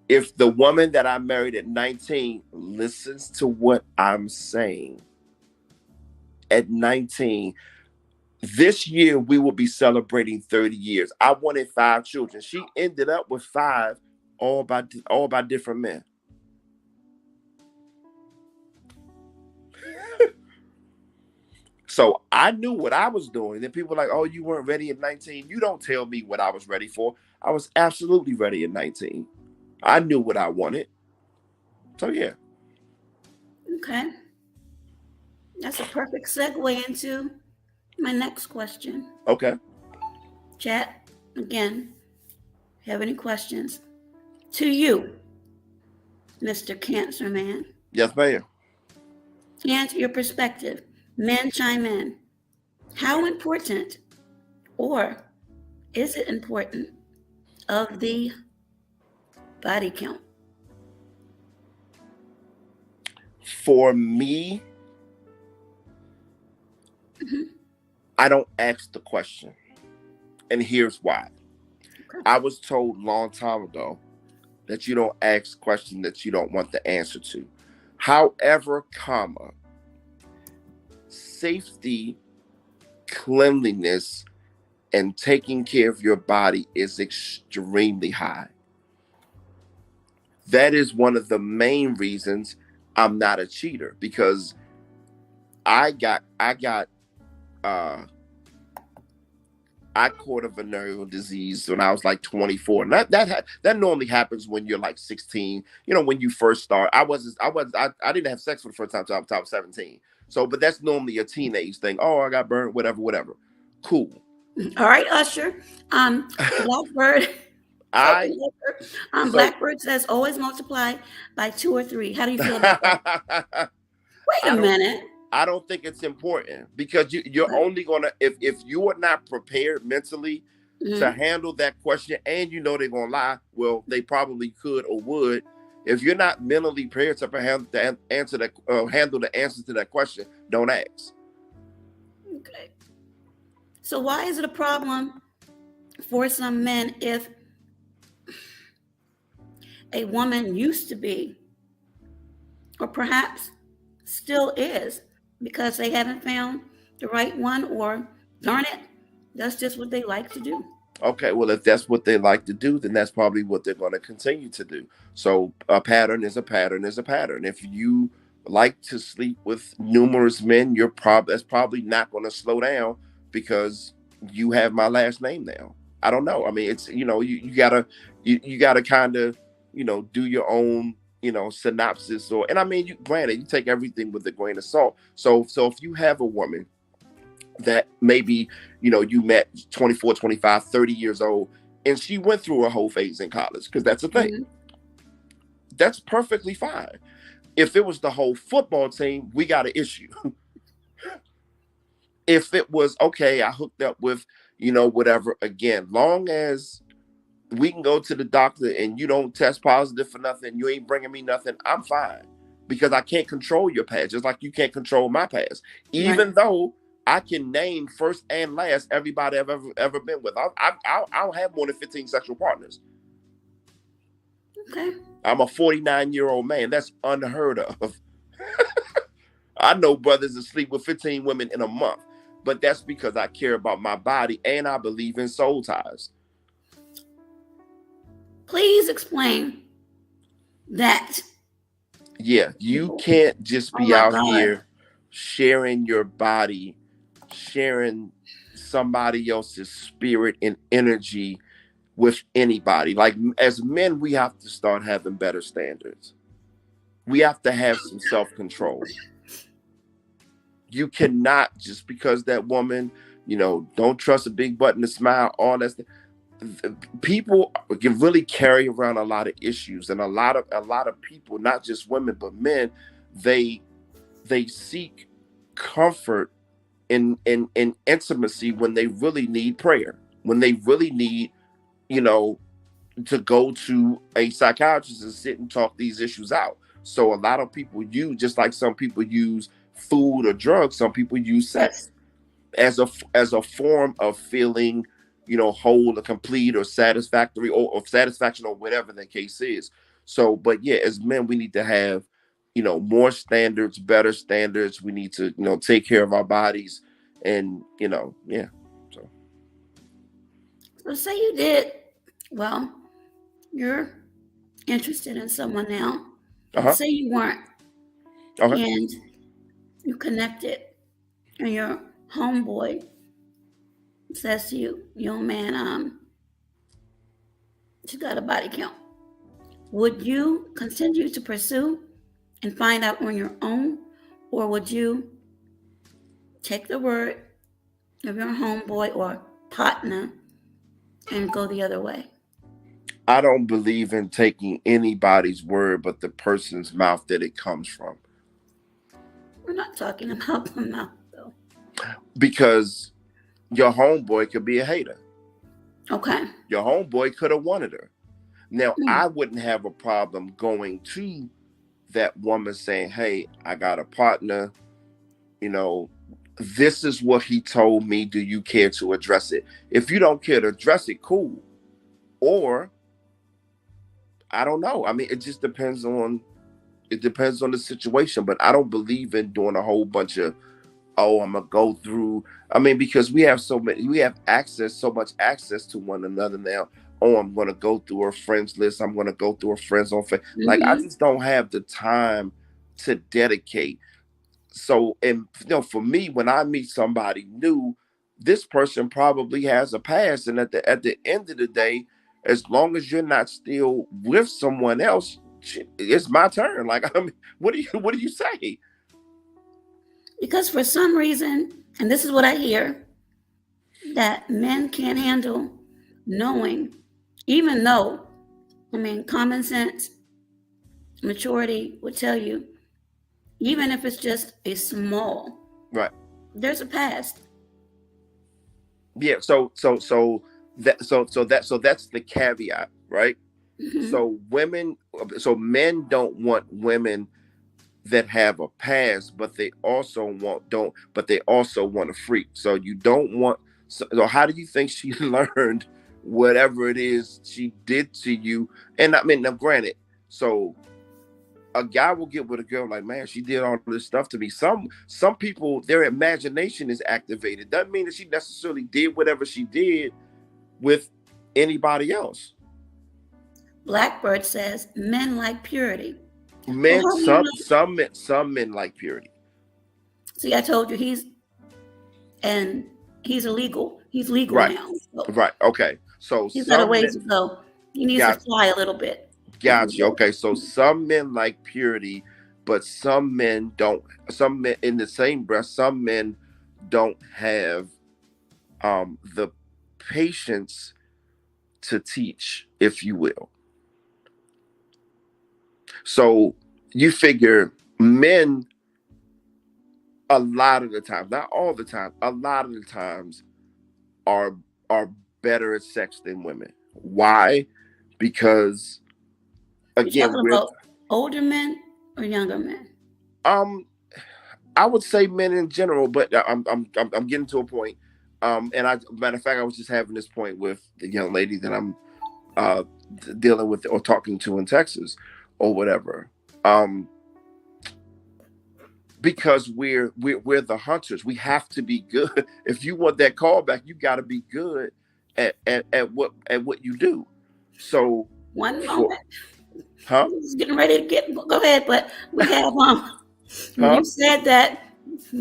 If the woman that I married at 19 listens to what I'm saying at 19, this year we will be celebrating 30 years. I wanted 5 children. She ended up with 5, all by different men. So I knew what I was doing. And people were like, "Oh, you weren't ready at 19." You don't tell me what I was ready for. I was absolutely ready at 19. I knew what I wanted. So yeah. Okay. That's a perfect segue into my next question. Okay. Chat, again, if you have any questions, to you, Mr. Cancer Man, Yes, ma'am. and your perspective, men chime in. How important, or is it important, of the body count? For me, I don't ask the question. And here's why. Okay. I was told a long time ago that you don't ask questions that you don't want the answer to. However, comma, safety, cleanliness, and taking care of your body is extremely high. That is one of the main reasons I'm not a cheater, because I got uh I caught a venereal disease when I was like 24. And that normally happens when you're like 16. When you first start. I didn't have sex for the first time until I was 17. So, but that's normally a teenage thing. Oh, I got burned, whatever, whatever. Cool. All right, Usher. Blackbird. I so Blackbird says always multiply by 2 or 3. How do you feel about that? Wait a I don't minute. I don't think it's important, because you're only gonna, if you are not prepared mentally to Mm-hmm. handle that question, and they're gonna lie. Well, they probably could or would. If you're not mentally prepared to handle the answer to that question, don't ask. Okay. So why is it a problem for some men if a woman used to be, or perhaps still is, because they haven't found the right one, or darn it, that's just what they like to do. Okay, well, if that's what they like to do, then that's probably what they're going to continue to do. So a pattern is a pattern is a pattern. If you like to sleep with numerous men, that's probably not going to slow down because you have my last name now. I don't know. I mean, it's you gotta you gotta kind of do your own synopsis, or and I mean, granted, you take everything with a grain of salt. So if you have a woman that maybe you met 24, 25, 30 years old, and she went through a whole phase in college, because that's the thing, Mhm. that's perfectly fine. If it was the whole football team, we got an issue. If it was, okay, I hooked up with whatever, again, long as we can go to the doctor and you don't test positive for nothing, you ain't bringing me nothing, I'm fine, because I can't control your past, just like you can't control my past. Right. Even though I can name first and last everybody I've ever been with. I don't have more than 15 sexual partners. Okay. I'm a 49-year-old man. That's unheard of. I know brothers that sleep with 15 women in a month, but that's because I care about my body and I believe in soul ties. Please explain that. Yeah, you People. can't just Oh be my out God. here sharing your body, sharing somebody else's spirit and energy with anybody. Like, as men, we have to start having better standards. We have to have some self-control. You cannot, just because that woman, don't trust a big button to smile, all that stuff. People can really carry around a lot of issues, and a lot of people, not just women but men, they they seek comfort in intimacy when they really need prayer, when they really need you know to go to a psychiatrist and sit and talk these issues out. So a lot of people use, just like some people use food or drugs, some people use Yes. sex as a form of feeling whole or complete or satisfactory, or satisfaction, or whatever the case is. So, but yeah, as men, we need to have more standards, better standards. We need to take care of our bodies, and yeah. So So say you did, well, you're interested in someone now, and uh-huh. say you weren't, Okay. and you connected, and your homeboy says to you, young man, she got a body count. Would you continue to pursue and find out on your own, or would you take the word of your homeboy or partner and go the other way? I don't believe in taking anybody's word but the person's mouth that it comes from, We're not talking about the mouth, though. because your homeboy could be a hater. Okay. Your homeboy could have wanted her. Now, Mm. I wouldn't have a problem going to that woman saying, "Hey, I got a partner. You know, this is what he told me. Do you care to address it? If you don't care to address it, cool. Or I don't know. I mean, it depends on the situation. But I don't believe in doing a whole bunch of, oh, I'm gonna go through. I mean, because we have so much access to one another now. Oh, I'm gonna go through her friends list. I'm gonna go through her friends on Facebook. Like, I Mm-hmm. just don't have the time to dedicate. So, and for me, when I meet somebody new, this person probably has a past, and at the end of the day, as long as you're not still with someone else, it's my turn. Like, I mean, what do you say? Because for some reason, and this is what I hear, that men can't handle knowing, even though, I mean, common sense, maturity would tell you, even if it's just a small, Right. there's a past. Yeah. So that's the caveat, right? Mm-hmm. So men don't want women that have a past, but they also want a freak. So you don't want. So how do you think she learned whatever it is she did to you? And I mean, now, granted, So a guy will get with a girl like, man, she did all this stuff to me. Some people, their imagination is activated. Doesn't mean that she necessarily did whatever she did with anybody else. Blackbird says men like purity. Well, Men, how do you know? some men like purity. See, I told you he's illegal. He's legal Right, now. So right, okay. So he's got a some men ways to go. He needs to got fly a little bit. got you. Okay, so some men like purity, but some men don't. Some men in the same breath, some men don't have the patience to teach, if you will. So you figure men, a lot of the time, not all the time, a lot of the times are are better at sex than women. Why? Because You're again, talking we're about older men or younger men? um I would say men in general, but I'm getting to a point. And matter of fact, I was just having this point with the young lady that I'm uh dealing with or talking to in Texas or whatever. Um, because we're the hunters. We have to be good. If you want that callback, you got to be good at what you do. So One for moment. huh He's getting ready to go ahead, but we have when huh you said that,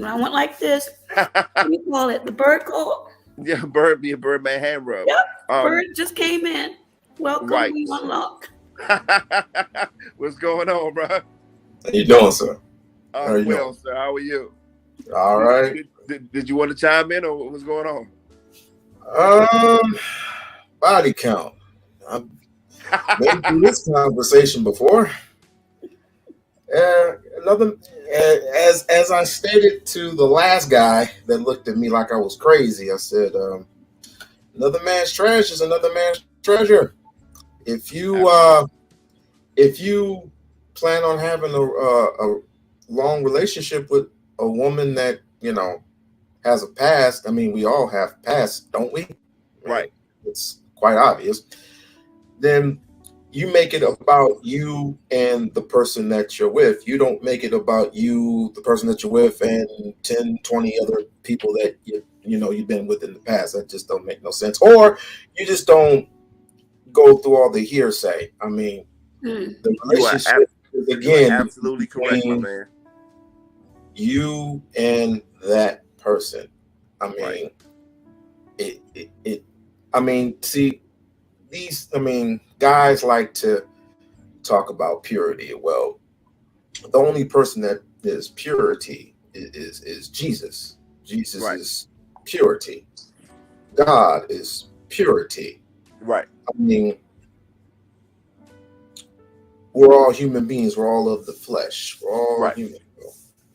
I went like this. What do you call it? The bird call? yeah, be a Birdman hand rub. Yep. Um, Bird just came in. Welcome, right. we unlock. What's going on, bro? How you doing, sir? How I'm you well, doing? sir. How are you? All right. Did you want to chime in or what's going on? Body count. I've been through this conversation before. Another, as I stated to the last guy that looked at me like I was crazy, I said, another man's trash is another man's treasure. If you if you plan on having a long relationship with a woman that has a past, I mean, we all have pasts, don't we? Right. It's quite obvious. Then you make it about you and the person that you're with. You don't make it about you, the person that you're with, and 10, 20 other people that you've been with in the past. That just don't make no sense. Or you just don't go through all the hearsay. I mean, the relationship is, you are again, absolutely correct, my man. You and that person. I mean, Right. I mean, see, guys like to talk about purity. Well, the only person that is purity is Jesus. Jesus Right. is purity. God is purity. Right. I mean, we're all human beings. We're all of the flesh. We're all human.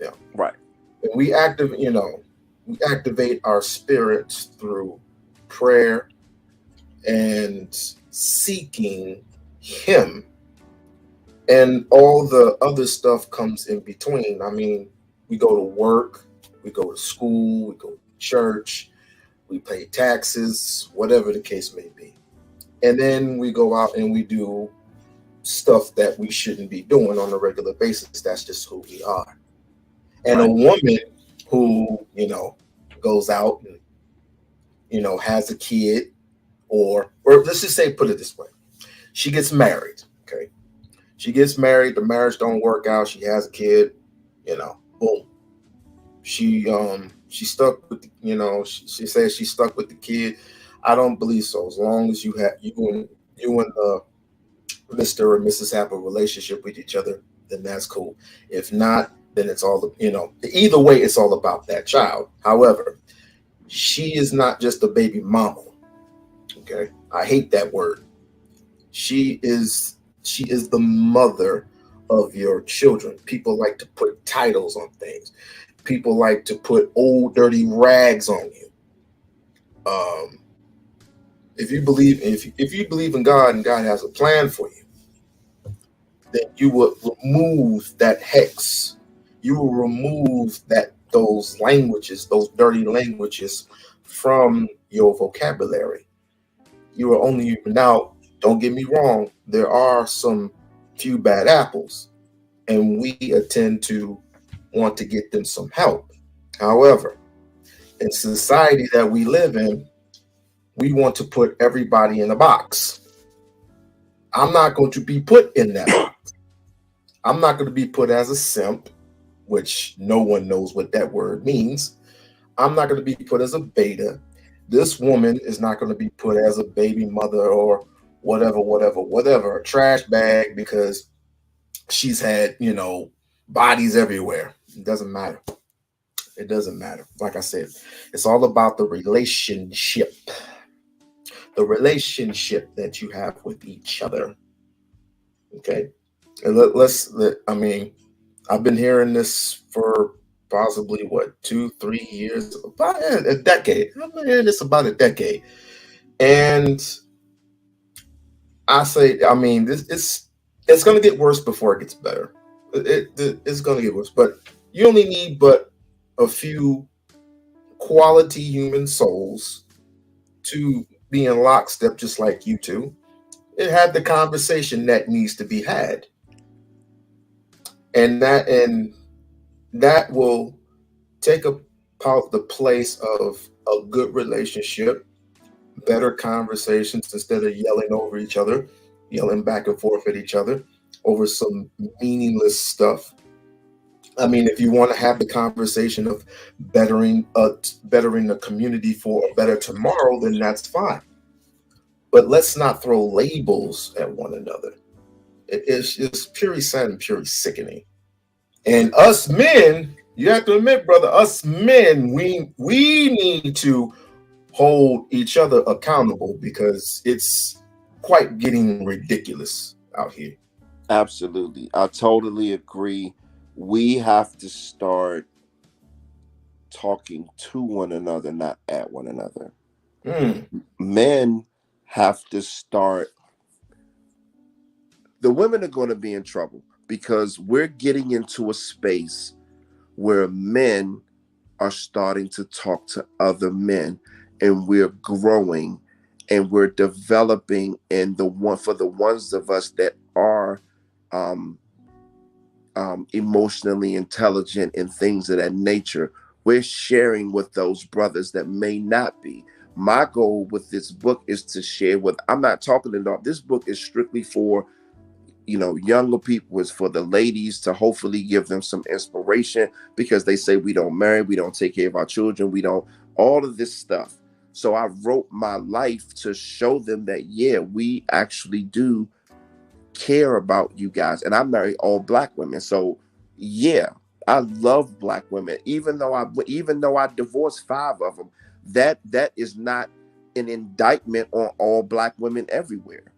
Yeah. Right. And we activate our spirits through prayer and seeking Him, and all the other stuff comes in between. I mean, we go to work, we go to school, we go to church, we pay taxes, whatever the case may be, and then we go out and we do stuff that we shouldn't be doing on a regular basis. That's just who we are. And a woman who goes out and has a kid, or let's just say, put it this way, she gets married. Okay, she gets married, the marriage don't work out, she has a kid, boom, she stuck with she says she's stuck with the kid. I don't believe so. As long as you and the Mr. or Mrs. have a relationship with each other, then that's cool. If not, then it's all either way, it's all about that child. However, she is not just a baby mama. Okay, I hate that word. She is the mother of your children. People like to put titles on things. People like to put old dirty rags on you. If you believe in God and God has a plan for you, then you will remove that hex. You will remove those languages, those dirty languages, from your vocabulary. You are only now. Don't get me wrong. There are some few bad apples, and we attend to want to get them some help. However, in society that we live in, we want to put everybody in a box. I'm not going to be put in that box. I'm not going to be put as a simp, which no one knows what that word means. I'm not going to be put as a beta. This woman is not going to be put as a baby mother or whatever, a trash bag because she's had, bodies everywhere. It doesn't matter. It doesn't matter. Like I said, it's all about the relationship that you have with each other. Okay. And I've been hearing this for possibly what, 2-3 years, about a decade. I've been hearing this about a decade. And it's going to get worse before it gets better. It's going to get worse, but you only need but a few quality human souls to be in lockstep, just like you two, and have the conversation that needs to be had, and that will take about the place of a good relationship, better conversations instead of yelling over each other, yelling back and forth at each other over some meaningless stuff. If you want to have the conversation of bettering the community for a better tomorrow, then that's fine. But let's not throw labels at one another. It's purely sad and purely sickening. And us men, you have to admit, brother, us men, we need to hold each other accountable because it's quite getting ridiculous out here. Absolutely. I totally agree. We have to start talking to one another, not at one another. Men have to start. The women are going to be in trouble because we're getting into a space where men are starting to talk to other men, and we're growing and we're developing. And for the ones of us that are um, emotionally intelligent and things of that nature, we're sharing with those brothers that may not be. My goal with this book is to share with, I'm not talking about, this book is strictly for, younger people, is for the ladies, to hopefully give them some inspiration, because they say we don't marry, we don't take care of our children, we don't, all of this stuff. So I wrote my life to show them that, yeah, we actually do care about you guys. And I marry all Black women. So yeah, I love Black women, even though I divorced 5 of them. That is not an indictment on all Black women everywhere.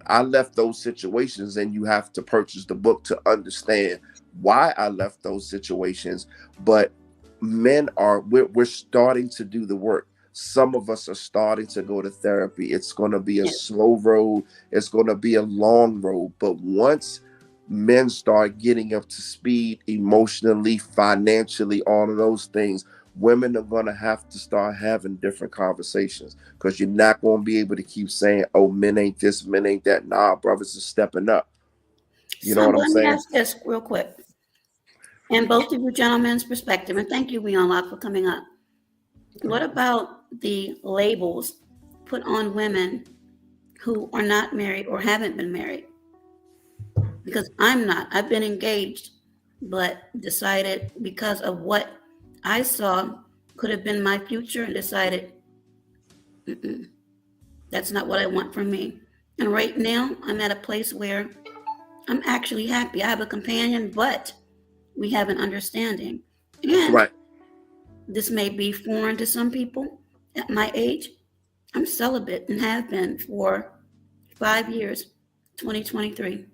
I left those situations, and you have to purchase the book to understand why I left those situations. But we're starting to do the work. Some of us are starting to go to therapy. It's going to be a slow road. It's going to be a long road. But once men start getting up to speed emotionally, financially, all of those things, women are going to have to start having different conversations, because you're not going to be able to keep saying, oh, men ain't this, men ain't that. Nah, brothers are stepping up. You know what I'm Let me saying? ask this real quick. And both of you gentlemen's perspective, and thank you, We Unlock, for coming up. What about the labels put on women who are not married or haven't been married? Because I'm not. I've been engaged, but decided, because of what I saw could have been my future, and decided that's not what I want for me. And right now, I'm at a place where I'm actually happy. I have a companion, but we have an understanding. And Right. this may be foreign to some people at my age. I'm celibate and have been for 5 years, 2023.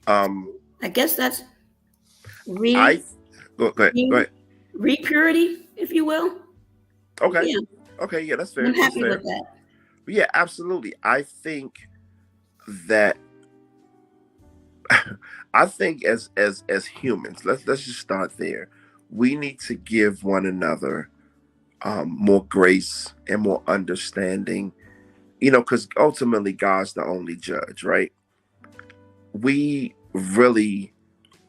I guess that's I go ahead. Go ahead. purity, if you will. Okay. Yeah, Okay. Yeah, that's I'm fair. That's happy fair. with that. But yeah, absolutely. That I think as humans, let's just start there. We need to give one another more grace and more understanding. because ultimately God's the only judge, right? We really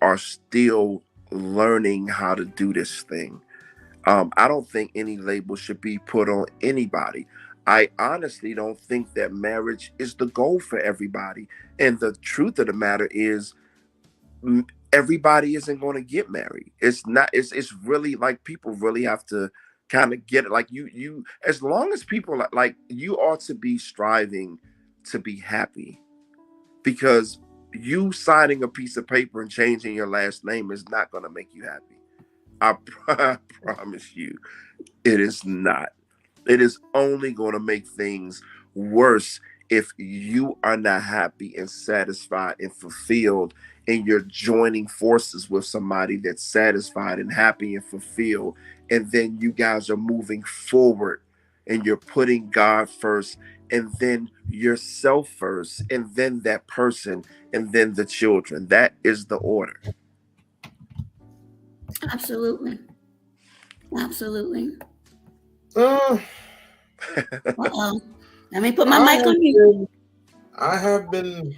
are still learning how to do this thing. I don't think any label should be put on anybody. I honestly don't think that marriage is the goal for everybody. And the truth of the matter is, everybody isn't going to get married. It's not. It's really like people really have to kind of get it. Like you, as long as people like you ought to be striving to be happy, because you signing a piece of paper and changing your last name is not going to make you happy. I promise you, it is not. It is only going to make things worse if you are not happy and satisfied and fulfilled, and you're joining forces with somebody that's satisfied and happy and fulfilled. And then you guys are moving forward and you're putting God first, and then yourself first, and then that person, and then the children. That is the order. Absolutely. Absolutely. Uh, Uh-oh. Let me put my I mic have on mute. I have been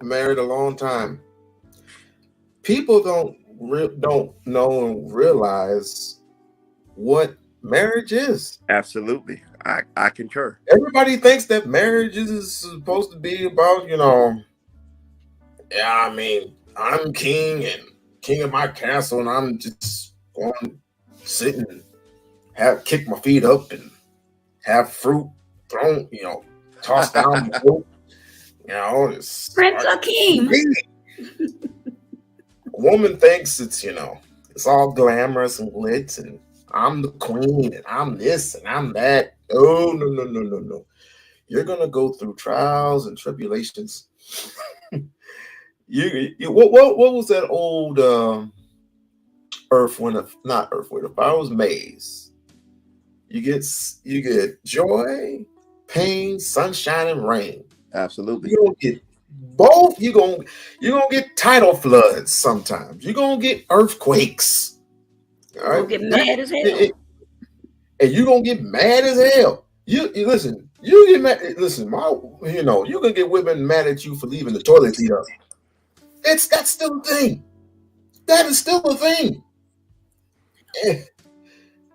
married a long time. People don't know and realize what marriage is. Absolutely. I concur. Everybody thinks that marriage is supposed to be about, yeah, I mean, I'm king and king of my castle, and I'm just going to sit and kick my feet up and have fruit thrown, tossed down my throat. It's Prince like, Akeem. a woman thinks it's all glamorous and glitz, and I'm the queen, and I'm this, and I'm that. Oh, no, no, no, no, no. You're going to go through trials and tribulations. What was that old not Earth, Wind, Fire, was Maze. You get joy, pain, sunshine, and rain. Absolutely. You're gonna get both. You're gonna get tidal floods sometimes. You're gonna get earthquakes. All right. We'll get mad as hell. And you're gonna get mad as hell. You listen, you get mad. Listen, you can get women mad at you for leaving the toilet seat up. That's still a thing. That is still a thing.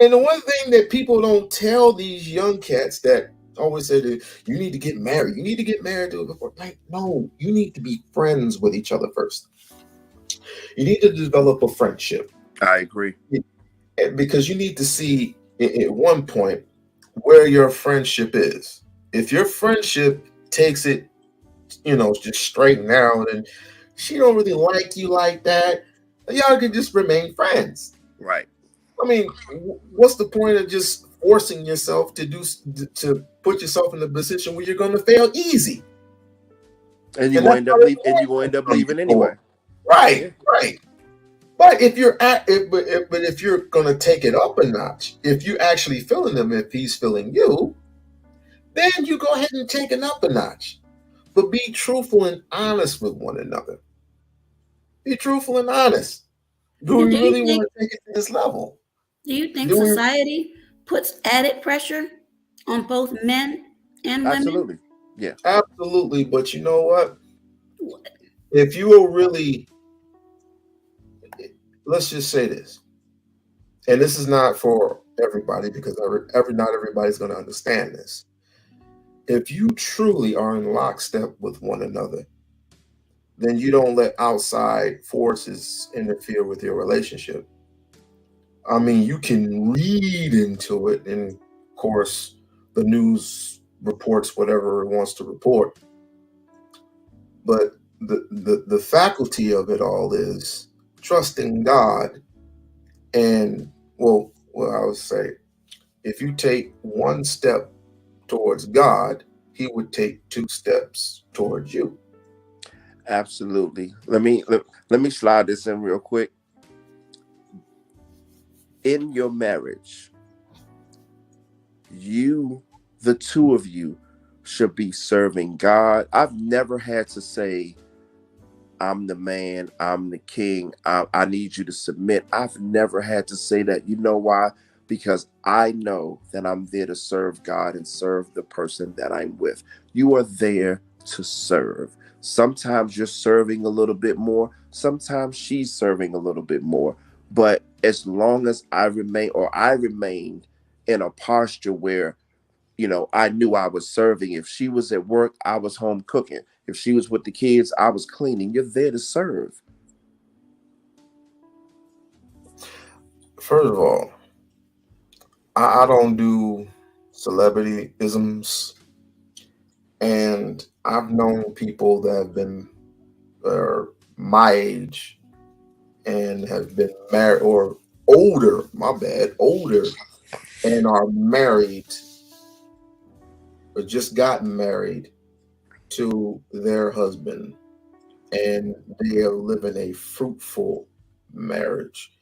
And the one thing that people don't tell these young cats that always say that you need to get married. You need to get married to it before. Like, no, you need to be friends with each other first. You need to develop a friendship. I agree. Because you need to see at one point where your friendship is. If your friendship takes it, just straight now, and she don't really like you like that, y'all can just remain friends. Right. I mean, what's the point of just forcing yourself to put yourself in a position where you're going to fail easy? And you're going to end up leaving anyway. Right, right. But if you're going to take it up a notch, if you're actually feeling him, if he's feeling you, then you go ahead and take it up a notch. But be truthful and honest with one another. Be truthful and honest. Do we really want to take it to this level? Do you think society puts added pressure on both men and women? Absolutely. Yeah. Absolutely. But you know what? If you will really, let's just say this, and this is not for everybody because not everybody's going to understand this. If you truly are in lockstep with one another, then you don't let outside forces interfere with your relationship. I mean, you can read into it, and of course, the news reports whatever it wants to report. But the faculty of it all is trusting God. And well, I would say, if you take one step towards God, He would take 2 steps towards you. Absolutely. Let me slide this in real quick. In your marriage, the two of you should be serving God. I've never had to say, I'm the man, I'm the king, I need you to submit. I've never had to say that. You know why? because I know that I'm there to serve God and serve the person that I'm with. You are there to serve. Sometimes you're serving a little bit more, sometimes she's serving a little bit more. But as long as I remained in a posture where, I knew I was serving. If she was at work, I was home cooking. If she was with the kids, I was cleaning. You're there to serve. First of all, I don't do celebrity isms, and I've known people that have been my age and have been married or older, my bad, older, and are married or just gotten married to their husband, and they are living a fruitful marriage.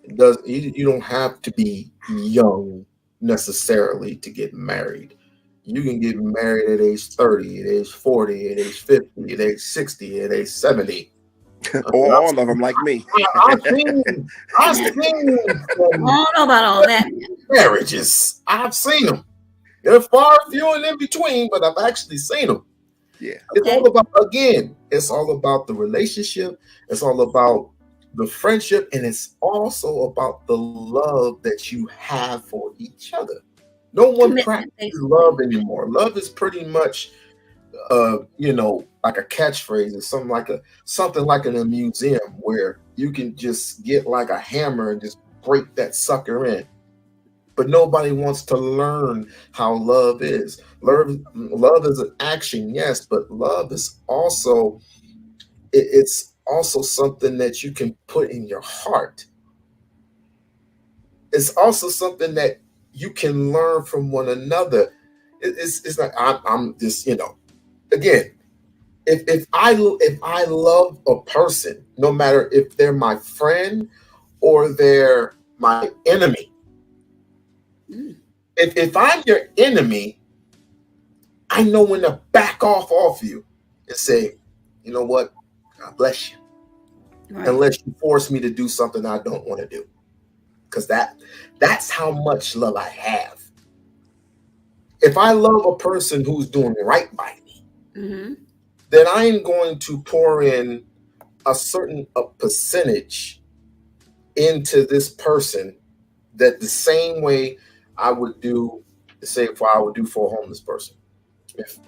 You don't have to be young necessarily to get married. You can get married at age 30, at age 40, at age 50, at age 60, at age 70. Or all of them, like me. I've seen, I've seen I some don't know about all that. marriages. I've seen them. They're far few and in between, but I've actually seen them. Yeah. It's Okay. all about, again, it's all about the relationship. It's all about the friendship. And it's also about the love that you have for each other. No one Commitment, practices basically. love anymore. Love is pretty much, like a catchphrase. It's something like in a museum where you can just get like a hammer and just break that sucker in. But nobody wants to learn how love is. Love is an action, yes, but love is also it's also something that you can put in your heart. It's also something that you can learn from one another. It's like I'm just again. If I love a person, no matter if they're my friend or they're my enemy, Mm. if I'm your enemy, I know when to back off you and say, you know what, God bless you, Right. unless you force me to do something I don't want to do, because that's how much love I have. If I love a person who's doing right by me, Mm-hmm. then I am going to pour in a percentage into this person that the same way I would do, say, if I would do for a homeless person. If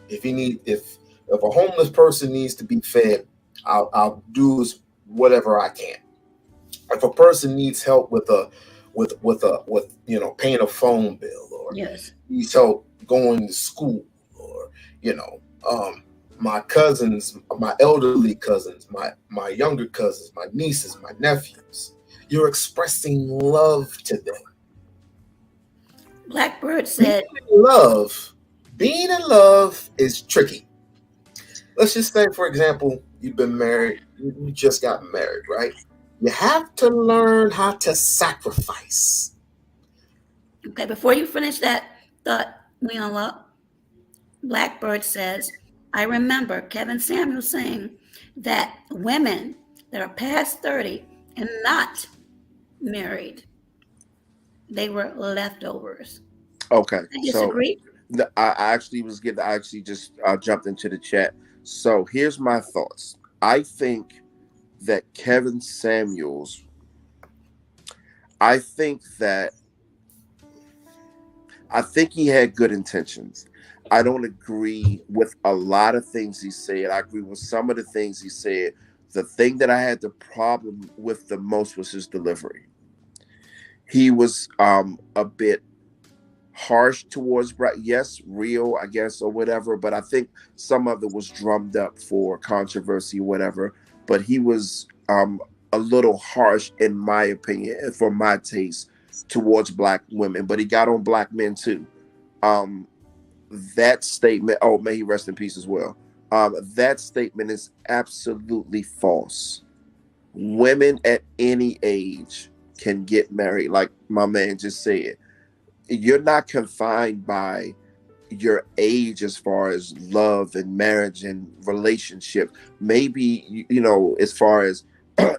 a homeless person needs to be fed, I'll do whatever I can. If a person needs help with paying a phone bill, or Yes. needs help going to school, or you know my cousins, my elderly cousins, my younger cousins, my nieces, my nephews, you're expressing love to them. Blackbird said, Being in love is tricky. Let's just say, for example, you've been married, you just got married, right? You have to learn how to sacrifice. okay, before you finish that thought, Leola, Blackbird says, I remember Kevin Samuel saying that women that are past 30 and not married, they were leftovers. Okay. I So disagree. I actually just jumped into the chat. So here's my thoughts. I think that Kevin Samuels, I think that I think he had good intentions. I don't agree with a lot of things he said. I agree with some of the things he said. The thing that I had the problem with the most was his delivery. He was a bit harsh towards Brad. Yes, real, I guess, or whatever. But I think some of it was drummed up for controversy, or whatever. But he was a little harsh, in my opinion, for my taste, towards black women. But he got on black men too. Um, that statement. Oh, may he rest in peace as well. That statement is absolutely false. Women at any age can get married, like my man just said. You're not confined by your age as far as love and marriage and relationship. Maybe as far as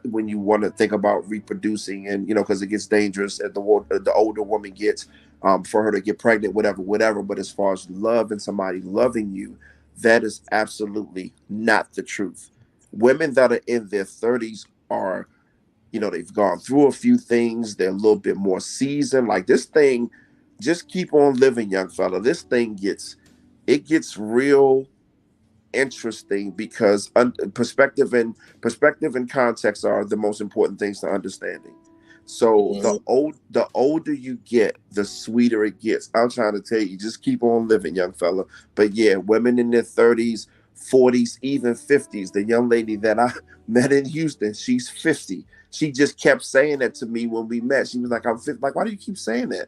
when you want to think about reproducing, and because it gets dangerous as the older woman gets, for her to get pregnant, whatever. But as far as love and somebody loving you, that is absolutely not the truth. Women that are in their 30s are, they've gone through a few things. They're a little bit more seasoned. Like this thing, just keep on living, young fella. This thing gets real interesting because perspective and context are the most important things to understanding. So the older you get, the sweeter it gets. I'm trying to tell you, just keep on living, young fella. But yeah, women in their 30s, 40s, even 50s. The young lady that I met in Houston, she's 50. She just kept saying that to me when we met. She was like, "I'm 50." Like, why do you keep saying that?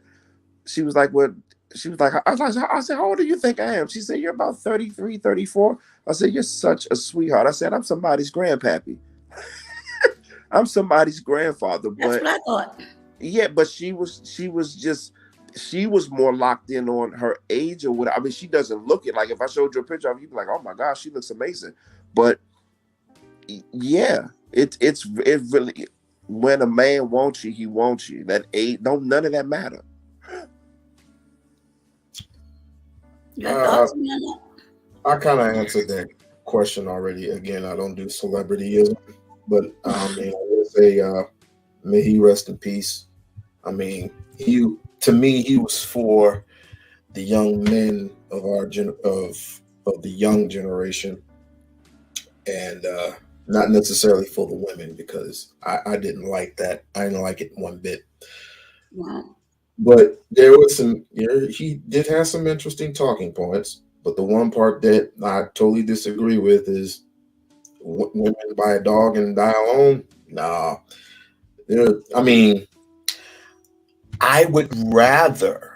She was like, "What?" She was like, I said, "How old do you think I am?" She said, "You're about 33, 34." I said, "You're such a sweetheart." I said, "I'm somebody's grandpappy." I'm somebody's grandfather. That's But what I thought. yeah, but she was more locked in on her age or what. I mean, she doesn't look it. Like if I showed you a picture of her, you'd be like, "Oh my gosh, she looks amazing." But yeah, it really, when a man wants you, he wants you. That age, don't none of that matter. Your Uh, thoughts on that? I kind of answered that question already. Again, I don't do celebrityism, but I mean, I will say, may he rest in peace. I mean, to me, he was for the young men of of the young generation, and not necessarily for the women because I didn't like that. I didn't like it one bit. Wow. But there was he did have some interesting talking points. But the one part that I totally disagree with is women buy a dog and die alone. Nah, I mean, I would rather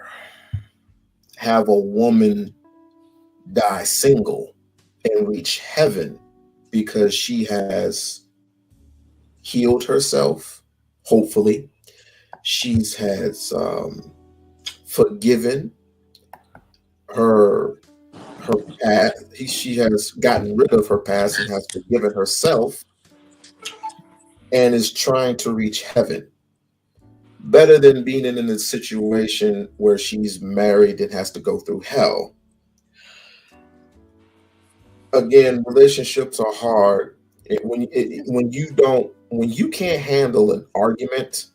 have a woman die single and reach heaven because she has healed herself. Hopefully, she's has forgiven her past. She has gotten rid of her past and has forgiven herself and is trying to reach heaven. Better than being in a situation where she's married and has to go through hell. Again, relationships are hard. When you can't handle an argument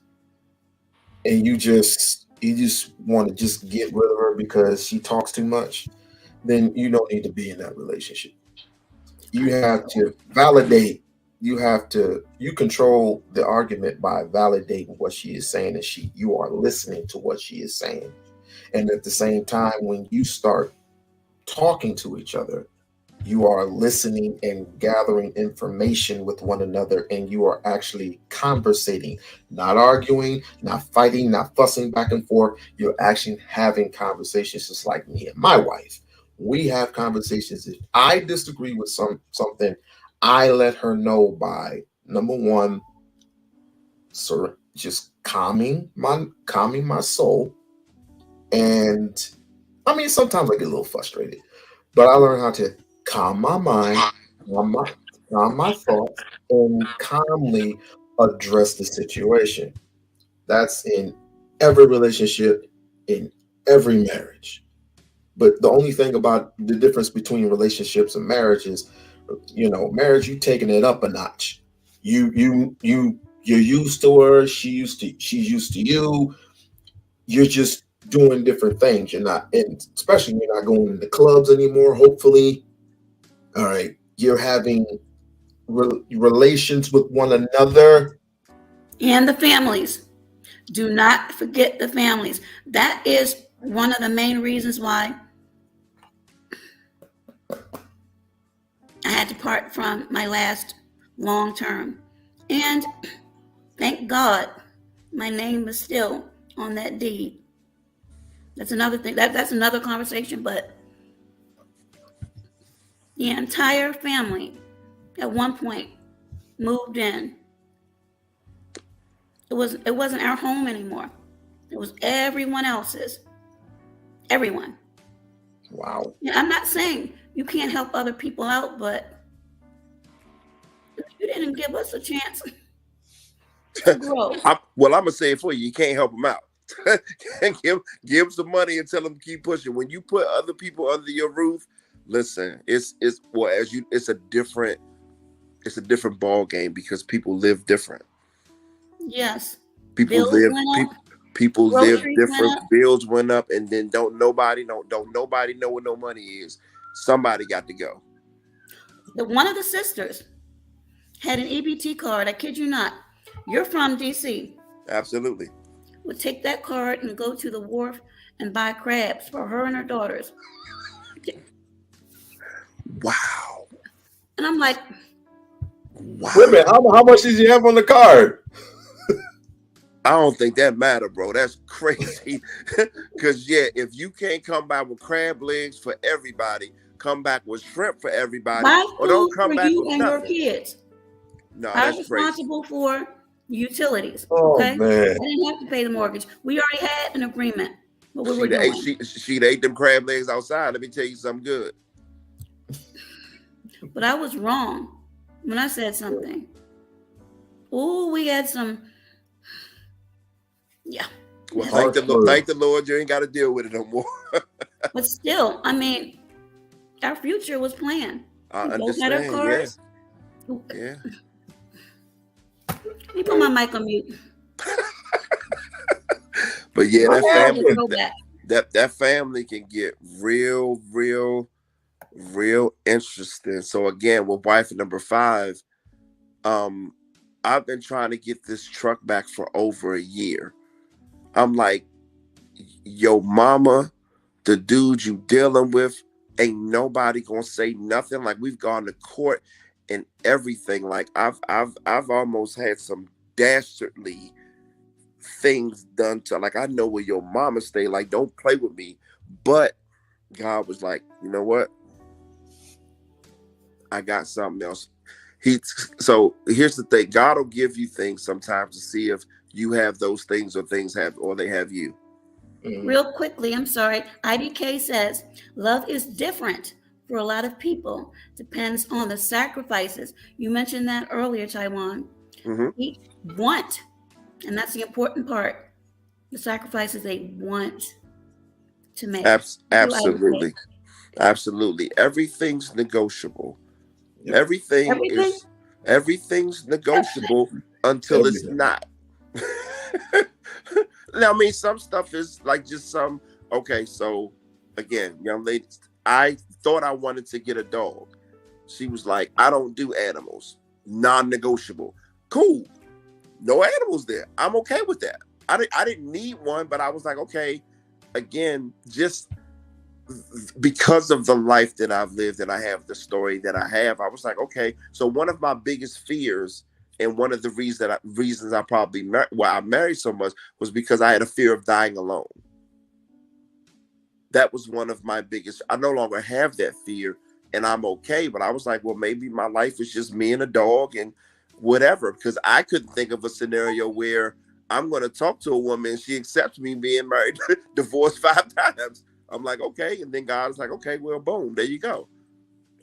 and you just want to just get rid of her because she talks too much, then you don't need to be in that relationship. You have to validate. You control the argument by validating what she is saying, and you are listening to what she is saying. And at the same time, when you start talking to each other, you are listening and gathering information with one another, and you are actually conversating, not arguing, not fighting, not fussing back and forth. You're actually having conversations, just like me and my wife. We have conversations. If I disagree with something, I let her know by number one, just calming my soul. And I mean, sometimes I get a little frustrated, but I learn how to calm my mind, calm my, calm my thoughts, and calmly address the situation. That's in every relationship, in every marriage. But the only thing about the difference between relationships and marriage is, marriage, you taking it up a notch. You're used to her, she's used to you. You're just doing different things. You're not, and especially you're not going to clubs anymore. Hopefully, all right, you're having relations with one another. And the families. Do not forget the families. That is one of the main reasons why I had to part from my last long term. And thank God my name is still on that deed. That's another thing. That's another conversation, but the entire family at one point moved in. It wasn't our home anymore. It was everyone else's. Everyone. Wow. Yeah, I'm not saying you can't help other people out, but you didn't give us a chance. to grow. I'm gonna say it for you. You can't help them out. give them some money and tell them to keep pushing. When you put other people under your roof, listen, it's well as you it's a different ball game because people live different. Yes. People Bills live went up, people live groceries went different. up. Bills went up, and then don't nobody know what no money is. Somebody got to go. One of the sisters had an EBT card. I kid you not. You're from DC. Absolutely. Would take that card and go to the wharf and buy crabs for her and her daughters. Wow. And I'm like, wow. Wait a minute, how much did you have on the card? I don't think that matter, bro. That's crazy. Because, yeah, if you can't come back with crab legs for everybody, come back with shrimp for everybody, buy or food don't come for back you with and your nothing. kids. No, I was that's crazy. responsible for utilities. Oh, Okay, man. I didn't have to pay the mortgage. We already had an agreement. What we were doing. She'd ate them crab legs outside. Let me tell you something good. But I was wrong when I said something. Oh, we had some. Yeah. Well, thank the Lord, you ain't got to deal with it no more. But still, I mean, our future was planned. I We understand. both had our cars. Yeah. Let me put my mic on mute. But yeah, that family can get real interesting. So again, with wife number 5, I've been trying to get this truck back for over a year. I'm like, yo, mama, the dude you dealing with, ain't nobody gonna say nothing. Like, we've gone to court and everything. Like, I've almost had some dastardly things done to, like, I know where your mama stay. Like, don't play with me. But God was like, you know what? I got something else. So here's the thing. God will give you things sometimes to see if you have those things or they have you. Real quickly, I'm sorry. IDK says love is different for a lot of people. Depends on the sacrifices. You mentioned that earlier, Taiwan. Mm-hmm. Each want, and that's the important part. The sacrifices they want to make. Absolutely. Everything's negotiable. Yep. Everything's negotiable until it's not. Now, I mean, some stuff is like just some. Okay, so again, young lady, I thought I wanted to get a dog. She was like, I don't do animals. Non-negotiable. Cool. No animals there. I'm okay with that. I didn't need one, but I was like, okay, again, just because of the life that I've lived and I have the story that I have, I was like, okay. So one of my biggest fears, and one of the reasons I probably I married so much, was because I had a fear of dying alone. That was one of my biggest. I no longer have that fear, and I'm okay. But I was like, well, maybe my life is just me and a dog and whatever, because I couldn't think of a scenario where I'm going to talk to a woman and she accepts me being married, divorced 5 times. I'm like, okay. And then God was like, okay, well, boom, there you go.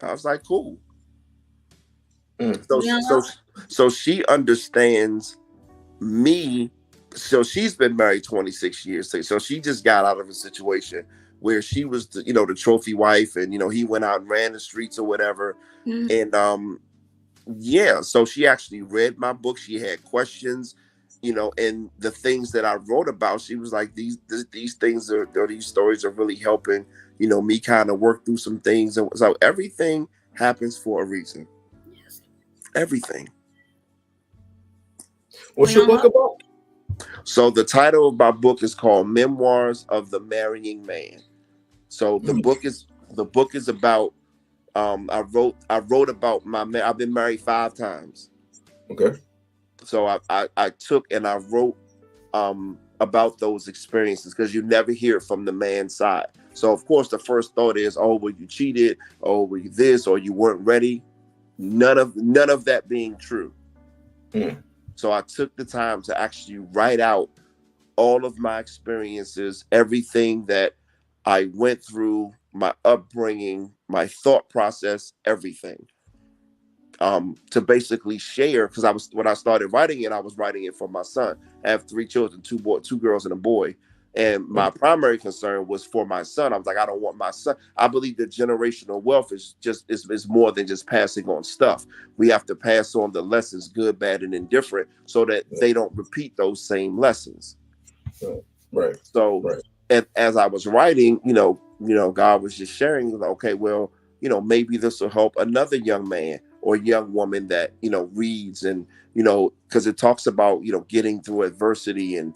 I was like, cool. So she understands me. So she's been married 26 years. So she just got out of a situation where she was, the trophy wife, and, he went out and ran the streets or whatever. Mm-hmm. And, so she actually read my book. She had questions, and the things that I wrote about, she was like, these things these stories are really helping, me kind of work through some things. And so everything happens for a reason. Yes. Everything. What's your book about? So the title of my book is called Memoirs of the Marrying Man. So the book is about, I wrote about I've been married 5 times. Okay. So I took and I wrote about those experiences, because you never hear it from the man's side. So of course the first thought is, oh, well, you cheated, or were you this, or you weren't ready. None of that being true. So I took the time to actually write out all of my experiences, everything that I went through, my upbringing, my thought process, everything. to basically share, because when I started writing it, I was writing it for my son. I have 3 children, two girls and a boy. And my primary concern was for my son. I was like, I don't want my son. I believe that generational wealth is more than just passing on stuff. We have to pass on the lessons, good, bad, and indifferent, so that they don't repeat those same lessons. Right. So, Right. as I was writing, God was just sharing, like, okay, well, maybe this will help another young man or young woman that reads, and because it talks about getting through adversity, and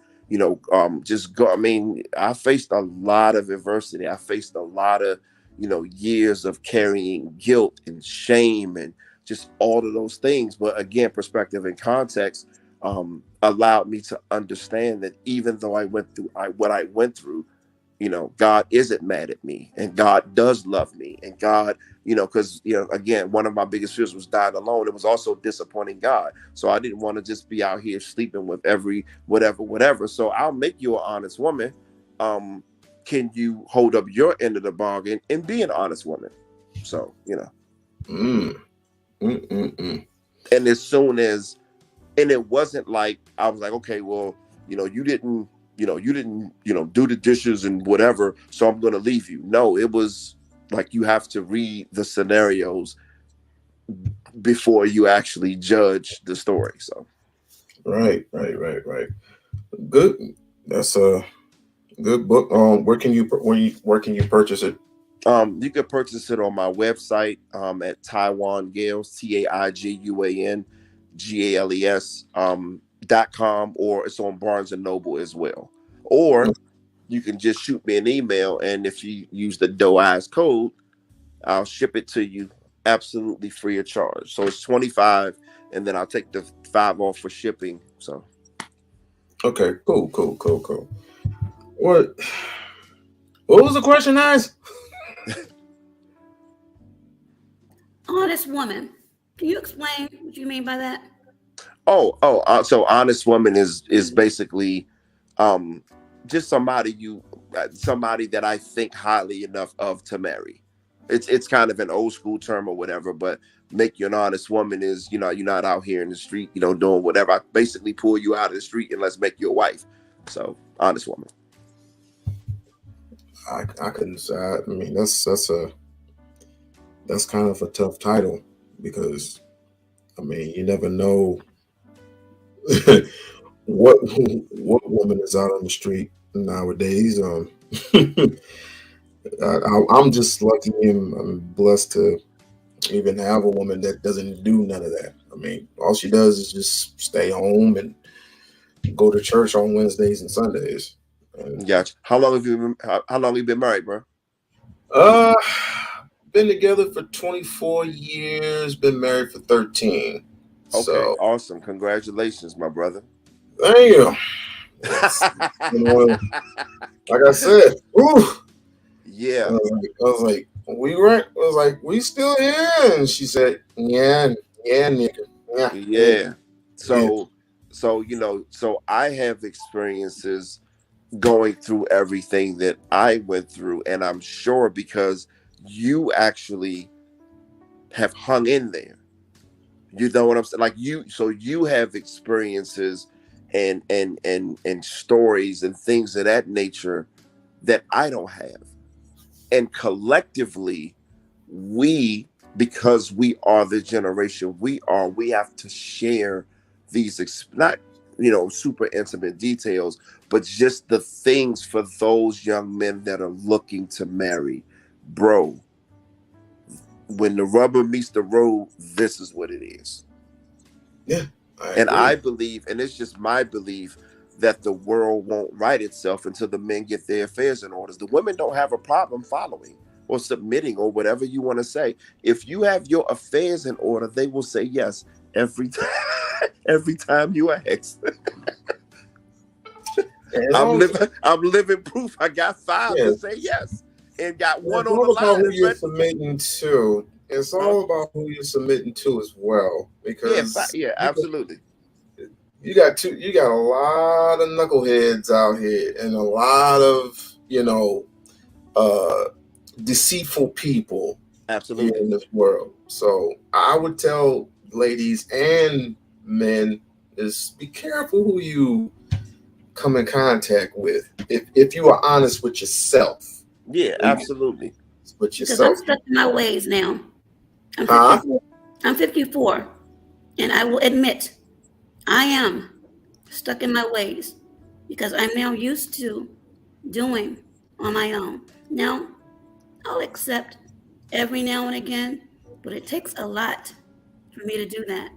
just go. I mean, I faced a lot of adversity. I faced a lot of years of carrying guilt and shame and just all of those things. But again, perspective and context allowed me to understand that even though I went through what I went through, God isn't mad at me, and God does love me, and God, because again, one of my biggest fears was dying alone. It was also disappointing God, so I didn't want to just be out here sleeping with every whatever. So I'll make you an honest woman. Can you hold up your end of the bargain and be an honest woman? So and as soon as and it wasn't like I was like, okay, well, you didn't, do the dishes and whatever, so I'm gonna leave you. No, it was like you have to read the scenarios before you actually judge the story. So Right. Good. That's a good book. Where can you purchase it? you can purchase it on my website at Taiwan Gales, TAIJUAN .com, or it's on Barnes and Noble as well. Or you can just shoot me an email, and if you use the DOEYES code, I'll ship it to you absolutely free of charge. So it's 25, and then I'll take the 5 off for shipping. So Okay, cool. What was the question, guys? Honest woman. Can you explain what you mean by that? So honest woman is basically just somebody that I think highly enough of to marry. It's kind of an old school term or whatever, but make you an honest woman is, you're not out here in the street, doing whatever. I basically pull you out of the street and let's make you a wife. So honest woman. I couldn't say. I mean, that's kind of a tough title, because I mean, you never know what woman is out on the street nowadays. I'm just lucky and I'm blessed to even have a woman that doesn't do none of that. I mean, all she does is just stay home and go to church on Wednesdays and Sundays. And, Gotcha. How long have you been married, bro? uh, been together for 24 years. Been married for 13. Okay, So, awesome. Congratulations, my brother. thank you. It's, like I said, ooh, Yeah. I was like, we still here? And she said, yeah, nigga. Yeah. Yeah. So I have experiences going through everything that I went through, and I'm sure because you actually have hung in there. You know what I'm saying? Like you have experiences and stories and things of that nature that I don't have. And collectively, we, because we are the generation we have to share these not super intimate details, but just the things for those young men that are looking to marry. Bro, when the rubber meets the road, this is what it is. Yeah, And agree. I believe, and it's just my belief, that the world won't right itself until the men get their affairs in order. The women don't have a problem following or submitting or whatever you want to say. If you have your affairs in order, they will say yes every time. Every time you ask. I'm living proof. I got 5 to say yes, and got one It's on the all about line. who you're submitting to. It's Huh? all about who you're submitting to as well, because Yeah, absolutely. you got a lot of knuckleheads out here, and a lot of uh, deceitful people here Absolutely. in this world. So I would tell ladies and men is be careful who you come in contact with. If you are honest with yourself, Yeah, when you absolutely. with Because I'm yourself, stuck in my ways now. I'm huh? 54. I'm 54, and I will admit I am stuck in my ways because I'm now used to doing on my own. Now, I'll accept every now and again, but it takes a lot for me to do that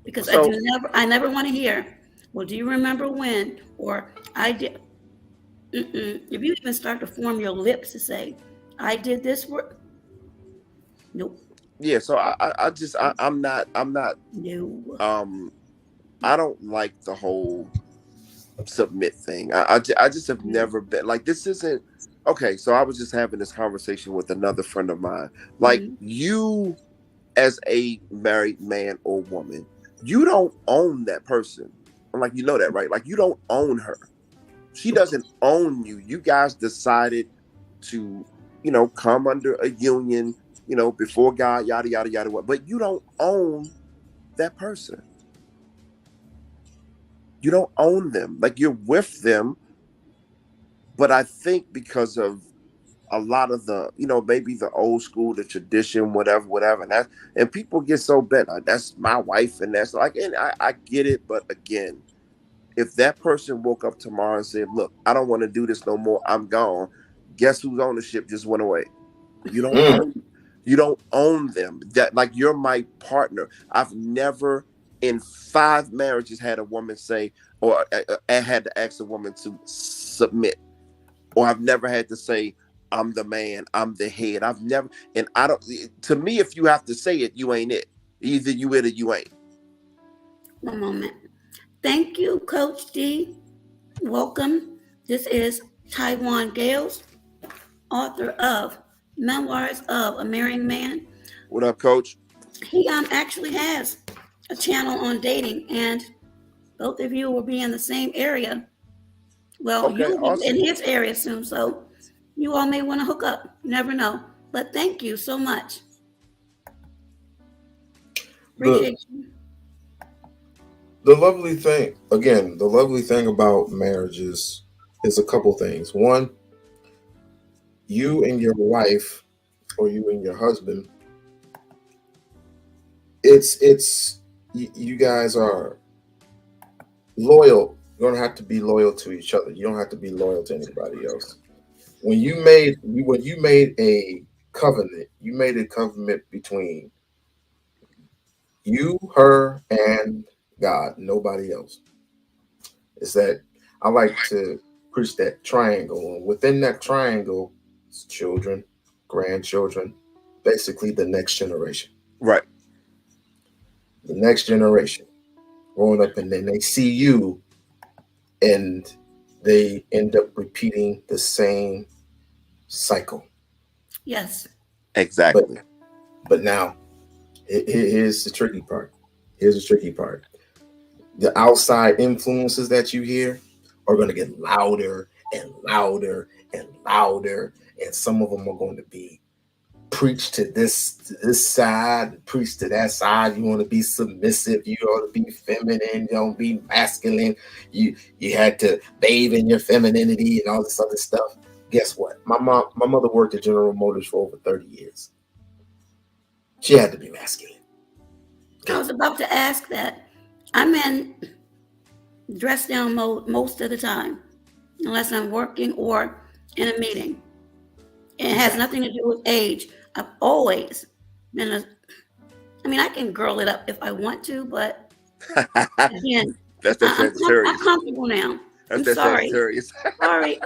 because So I never want to hear, well, do you remember when? Or I did. If you even start to form your lips to say, I did this work, nope, yeah, so I'm not no. um I don't like the whole submit thing. I just have Mm-hmm. never been like, this isn't okay. So I was just having this conversation with another friend of mine. Like, Mm-hmm. you as a married man or woman, you don't own that person. I'm like, you know that, right? Like, you don't own her. She doesn't own you. You guys decided to, come under a union, before God, yada yada yada. What? But you don't own that person. You don't own them. Like, you're with them. But I think because of a lot of the, maybe the old school, the tradition, whatever, whatever, and people get so bent. That's my wife, and that's like, and I get it, but again, if that person woke up tomorrow and said, "Look, I don't want to do this no more. I'm gone," guess whose ownership just went away? You don't Mm. own. You don't own them. That, like, you're my partner. I've never in 5 marriages had a woman say, or I had to ask a woman to submit, or I've never had to say, I'm the man, I'm the head. I've never, and I don't, to me, if you have to say it, you ain't it. Either you it or you ain't. One moment. Thank you, Coach D. Welcome. This is Taiwan Gales, author of Memoirs of a Marrying Man. What up, coach? He actually has a channel on dating, and both of you will be in the same area. Well, you Okay, will be in awesome. his area soon, so you all may want to hook up. You never know. But thank you so much. The Appreciate you. the lovely thing again, the lovely thing about marriages is a couple things. One, you and your wife or you and your husband, you guys are loyal. You don't have to be loyal to each other. You don't have to be loyal to anybody else. When you made a covenant, you made a covenant between you, her, and God, nobody else. Is that I like to preach that triangle, and within that triangle, it's children, grandchildren, basically the next generation. Right. The next generation growing up, and then they see you, and they end up repeating the same cycle. Yes. But Exactly. but now here's the tricky part. Here's the tricky part. The outside influences that you hear are going to get louder and louder and louder, and some of them are going to be preach to this side, preach to that side. You want to be submissive, you ought to be feminine, you don't be masculine. You had to bathe in your femininity and all this other stuff. Guess what? My mother worked at General Motors for over 30 years. She had to be masculine. I Okay. was about to ask that. I'm in dress down mode most of the time, unless I'm working or in a meeting. It has Exactly. nothing to do with age. I've always been a, I mean, I can girl it up if I want to, but again, That's that I'm Sagittarius. comfortable now. That's I'm that sorry. Sagittarius. Sorry.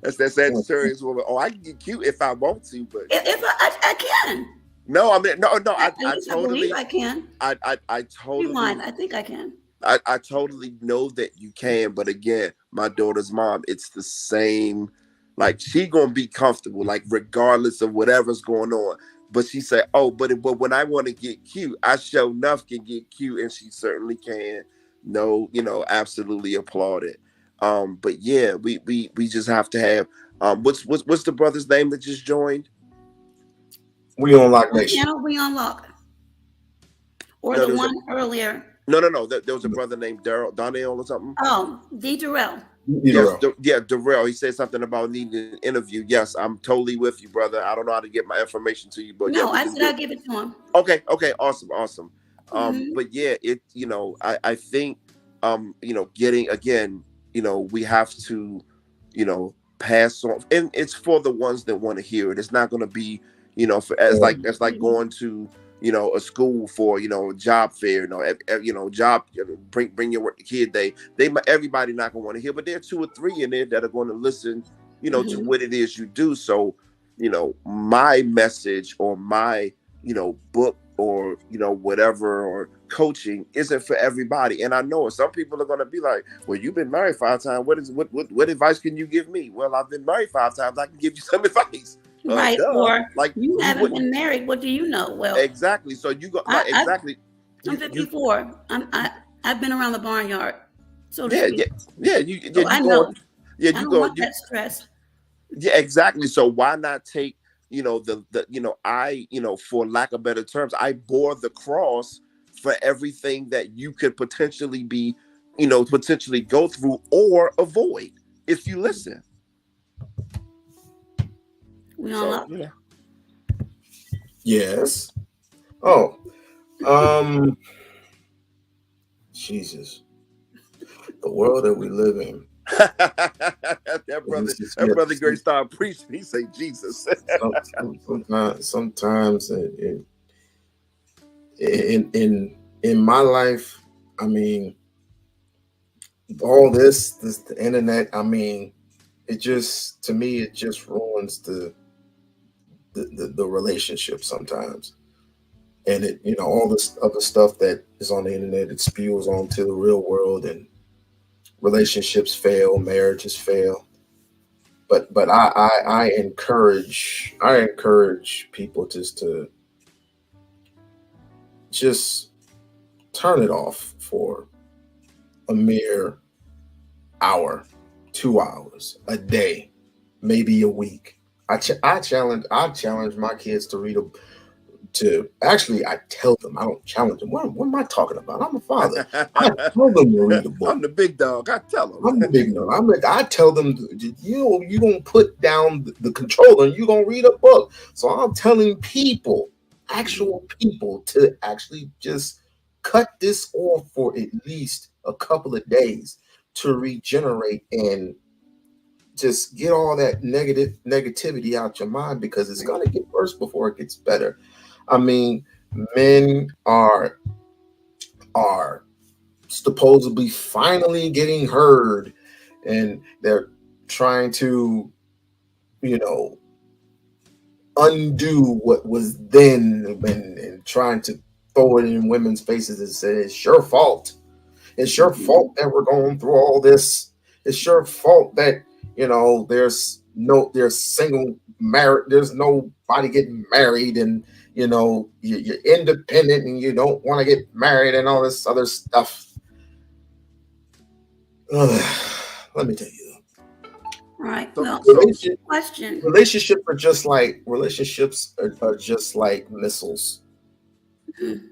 That's that Sagittarius woman. Oh, I can get cute if I want to, but If I can. no, I mean, no, no. At least I believe I can. I Rewind. totally, I think I can. I totally know that you can, but again, my daughter's mom, it's the same. Like, she gonna be comfortable, like, regardless of whatever's going on. But she said, "Oh, but when I want to get cute, I sure enough can get cute," and she certainly can. No, absolutely applaud it. But yeah, we just have to have. What's the brother's name that just joined? We on Lock What Nation. channel we on Lock? Or No, the one earlier? no. There was a brother named Donnell or something. Oh, D. Durrell. Yes, Darrell. He said something about needing an interview. Yes, I'm totally with you, brother. I don't know how to get my information to you, but yeah, No, we I can said do I'll it. give it to him. Okay, awesome. Hmm. But yeah, I think, getting again, we have to, pass on, and it's for the ones that want to hear it. It's not going to be, for as like going to, a school for, a job fair, job, bring your kid day. Everybody not going to want to hear, but there are 2 or 3 in there that are going to listen, to Hmm. what it is you do. So, my message or my book or whatever or coaching isn't for everybody. And I know some people are going to be like, well, you've been married 5 times, what advice can you give me? Well, I've been married 5 times, I can give you some advice. Right. Duh. Or Like, you you haven't wouldn't. been married. What do you know? Well, Exactly. So you go, I, like, I exactly. I'm You 54. I've been around the barnyard, so to yeah, speak. So you I go, know. I you don't go, want that stress. yeah, exactly. So why not take, I, for lack of better terms, I bore the cross for everything that you could potentially be, potentially go through or avoid if you listen. We on So, Lock? Yes. Oh, um, Jesus, the world that we live in. This that brother Great started preaching. He say Jesus. sometimes in my life, I mean, all this the internet. I mean, it just to me it just ruins the relationship sometimes. And it all this other stuff that is on the internet, it spews onto the real world, and relationships fail, marriages fail. But I encourage people just turn it off for a mere hour, 2 hours a day, maybe a week. I challenge my kids to read a to actually I tell them, I don't challenge them. What am I talking about? I'm a father. I tell them to read a book. I'm the big dog. I tell him. I'm the big one. I tell them, you gonna put down the controller and you gonna read a book. So I'm telling people, actual people, to actually just cut this off for at least a couple of days to regenerate and just get all that negativity out your mind, because it's gonna get worse before it gets better. I mean, men are supposedly finally getting heard, and they're trying to, you know, undo what was then, and trying to throw it in women's faces and say it's your fault. It's your fault that we're going through all this. It's your fault that there's single married. There's nobody getting married, and you're independent and you don't want to get married and all this other stuff. Let me tell you, All right. So, Well, question. relationships are just like missiles. Mhm.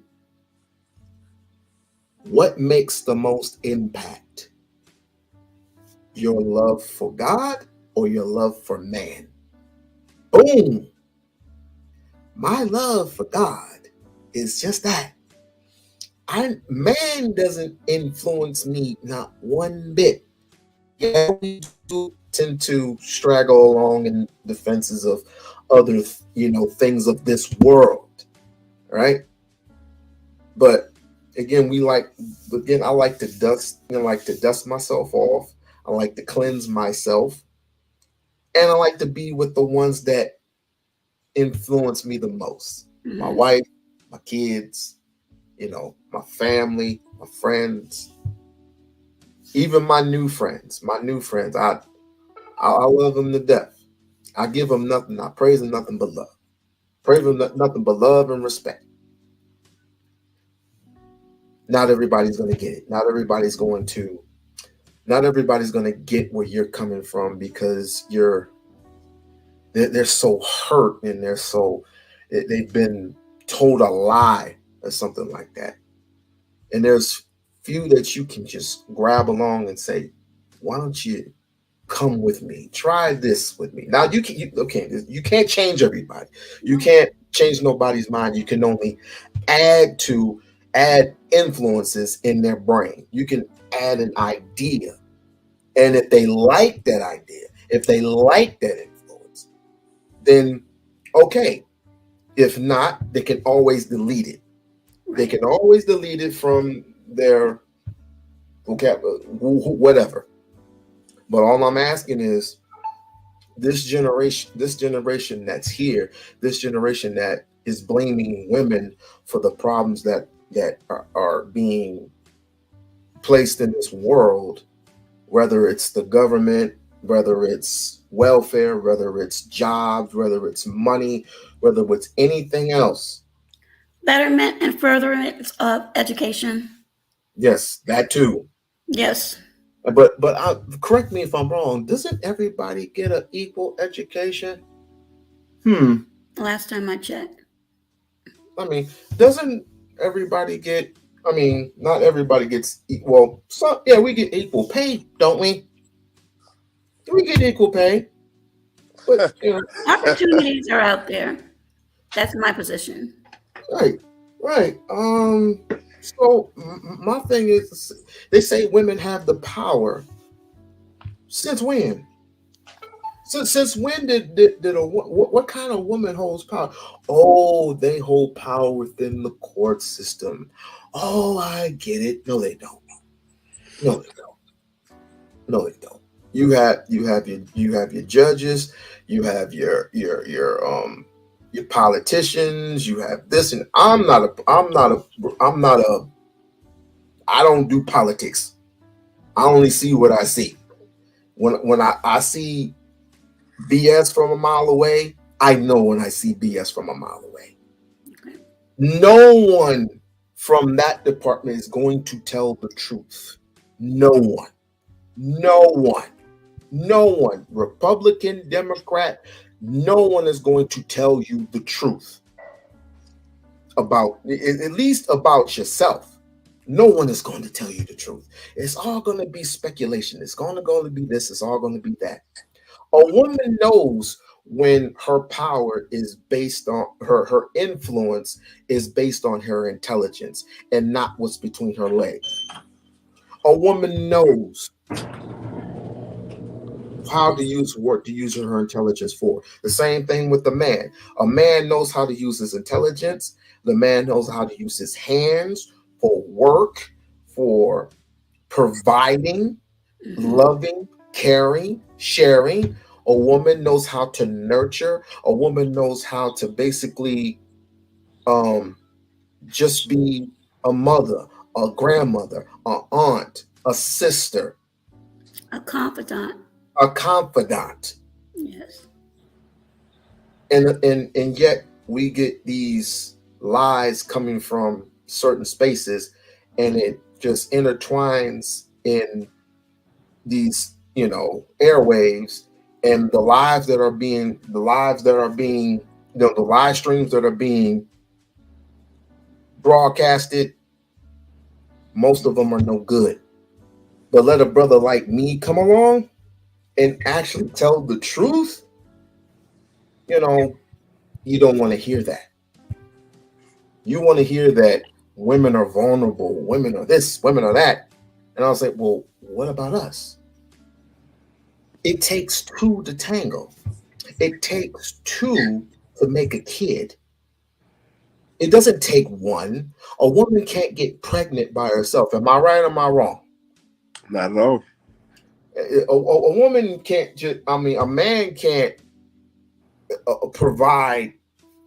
What makes the most impact? Your love for God or your love for man? Boom. My love for God is just that. Man doesn't influence me not one bit. Yeah, we do tend to straggle along in the fences of other, things of this world, right? But again, I like to dust myself off. I like to cleanse myself, and I like to be with the ones that influence me the most. My Mhm. wife, my kids, my family, my friends, even my new friends. I love them to death. I give them nothing. I praise them nothing but love. Praise them nothing but love and respect. Not everybody's going to get it. Not everybody's going to get where you're coming from, because they're so hurt, and they're so They've been told a lie or something like that. And there's few that you can just grab along and say, why don't you come with me? Try this with me. Now you can't change everybody. You can't change nobody's mind. You can only add influences in their brain. You can add an idea. And if they like that idea, if they like that influence, then okay. If not, they can always delete it. They can always delete it from their whatever. But all I'm asking is this generation that's here, this generation that is blaming women for the problems that are being placed in this world, whether it's the government, whether it's welfare, whether it's jobs, whether it's money, whether it's anything else. Betterment and furtherance of education. Yes, that too. Yes. But correct me if I'm wrong. Doesn't everybody get an equal education? Last time I checked. I mean, doesn't everybody get? I mean, not everybody gets equal. Some, yeah, we get equal pay, don't we? We get equal pay. But opportunities are out there. That's my position. Right. So my thing is, they say women have the power. Since when? Since when did what kind of woman holds power? Oh, they hold power within the court system. Oh, I get it. No, they don't. No, they don't. No, they don't. You have your judges. You have your politicians. You have this, and I don't do politics. I only see what I see. When I see BS from a mile away, I know when I see BS from a mile away. Okay. No one from that department is going to tell the truth. No one. Republican, Democrat, no one is going to tell you the truth about, at least about yourself. No one is going to tell you the truth. It's all going to be speculation. It's going to be this. It's all going to be that. A woman knows when her power is based on her influence is based on her intelligence and not what's between her legs. A woman knows how to use her intelligence for. The same thing with the man. A man knows how to use his intelligence. The man knows how to use his hands for work, for providing, loving, caring, sharing. A woman knows how to nurture. A woman knows how to basically just be a mother, a grandmother, an aunt, a sister, a confidant. Yes. And yet we get these lies coming from certain spaces, and it just intertwines in these, airwaves, and the live streams that are being broadcasted, most of them are no good. But let a brother like me come along and actually tell the truth, you don't want to hear that. You want to hear that women are vulnerable, women are this, women are that. And I'll say, well, what about us? It takes two to tango. It takes two to make a kid. It doesn't take one. A woman can't get pregnant by herself. Am I right or am I wrong? Not at all. A woman can't a man can't provide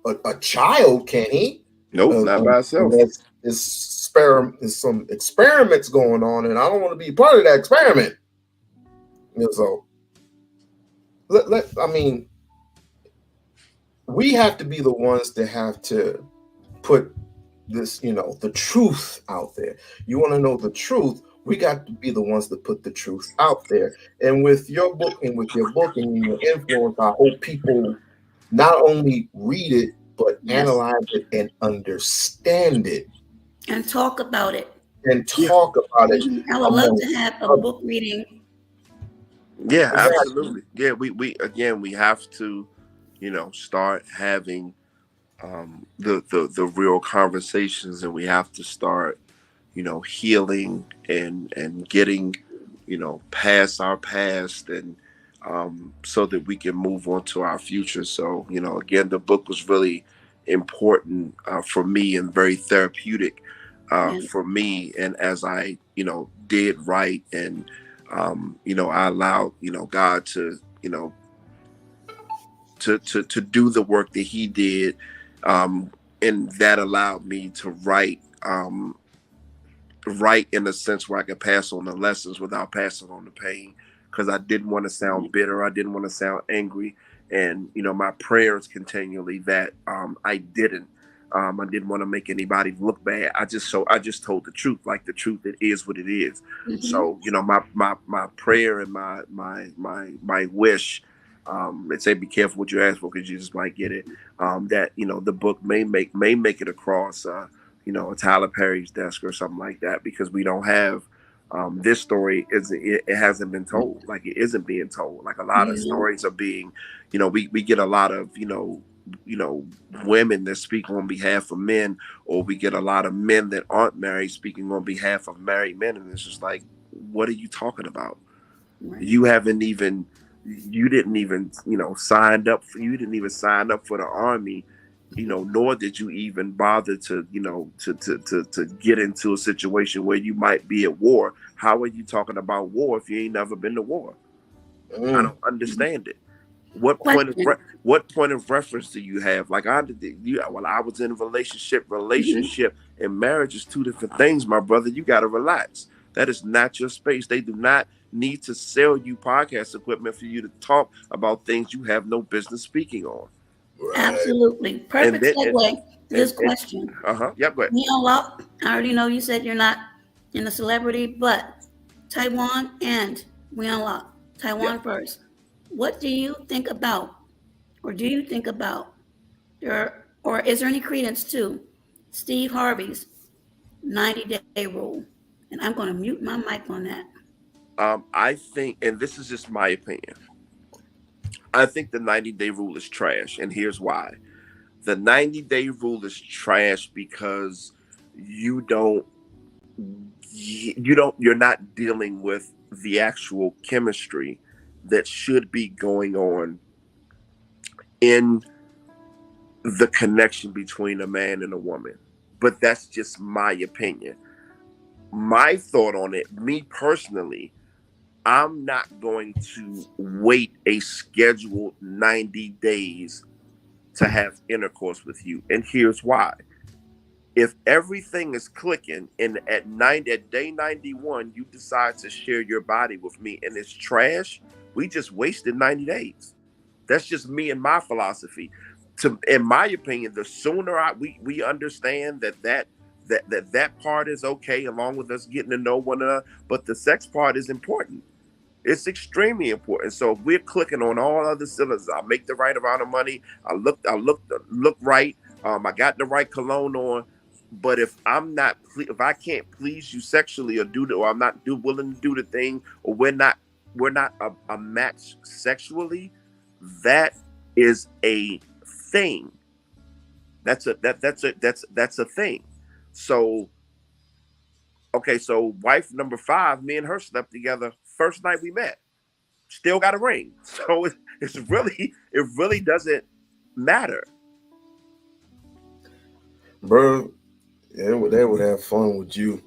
a child, can he? Nope, not by himself. There's some experiments going on, and I don't want to be part of that experiment. So, we have to be the ones that have to put this, the truth out there. You want to know the truth? We got to be the ones that put the truth out there. And with your book and your influence, I hope people not only read it, but Yes. analyze it and understand it And talk about it. and Yeah. talk about it I would love among to have a others. book reading Yeah, Exactly. absolutely. Yeah, we again we have to, start having the real conversations, and we have to start, healing and getting, past our past, and so that we can move on to our future. So, again, the book was really important for me and very therapeutic and for me. And as I, did write, and I allowed, God to, to do the work that He did, and that allowed me to write in a sense where I could pass on the lessons without passing on the pain, because I didn't want to sound bitter. I didn't want to sound angry. And, my prayers continually that I didn't. I didn't want to make anybody look bad. I just told the truth. Like, the truth, it is what it is. mhm. So, my prayer and my wish, and say be careful what you ask for, because you just might get it. That, the book may make it across a Tyler Perry's desk or something like that, because we don't have this story. It hasn't been told. Like, it isn't being told. Like, a lot of You know, stories are being, we get a lot of women that speak on behalf of men, or we get a lot of men that aren't married speaking on behalf of married men, and it's just like, what are you talking about? right. You haven't even you didn't even you didn't even sign up for the army, nor did you even bother to to get into a situation where you might be at war. How are you talking about war if you ain't never been to war? I Mm. don't understand it. What point of Question. what point of reference do you have? Like, I was in a Mhm. relationship and marriage is two different things, my brother. You got to relax. That is not your space. They do not need to sell you podcast equipment for you to talk about things you have no business speaking on. Right. Absolutely. And Perfect then segue to this and question. yep, go ahead. Well, I already know you said you're not in a celebrity, but Taiwan and we unlock Yep. Taiwan first. What do you think about, or do you think about or is there any credence to Steve Harvey's 90-day rule? And I'm going to mute my mic on that. I think, and this is just my opinion, I think the 90-day rule is trash, and here's why. The 90-day rule is trash because you don't you're not dealing with the actual chemistry that should be going on in the connection between a man and a woman. But that's just my opinion. My thought on it, me personally, I'm not going to wait a scheduled 90 days to have intercourse with you. And here's why. If everything is clicking and at day 91 you decide to share your body with me and it's trash, we just wasted 90 days. That's just me and my philosophy. In my opinion, the sooner we understand that part is okay, along with us getting to know one another, but the sex part is important. It's extremely important. So if we're clicking on all other cylinders, I make the right amount of money. I look right. I got the right cologne on. But if I can't please you sexually, or I'm not willing to do the thing, or we're not a match sexually, that is a thing. That's a thing. So, okay, so wife number 5, me and her slept together first night we met, still got a ring. So it really doesn't matter. Bro, they would have fun with you.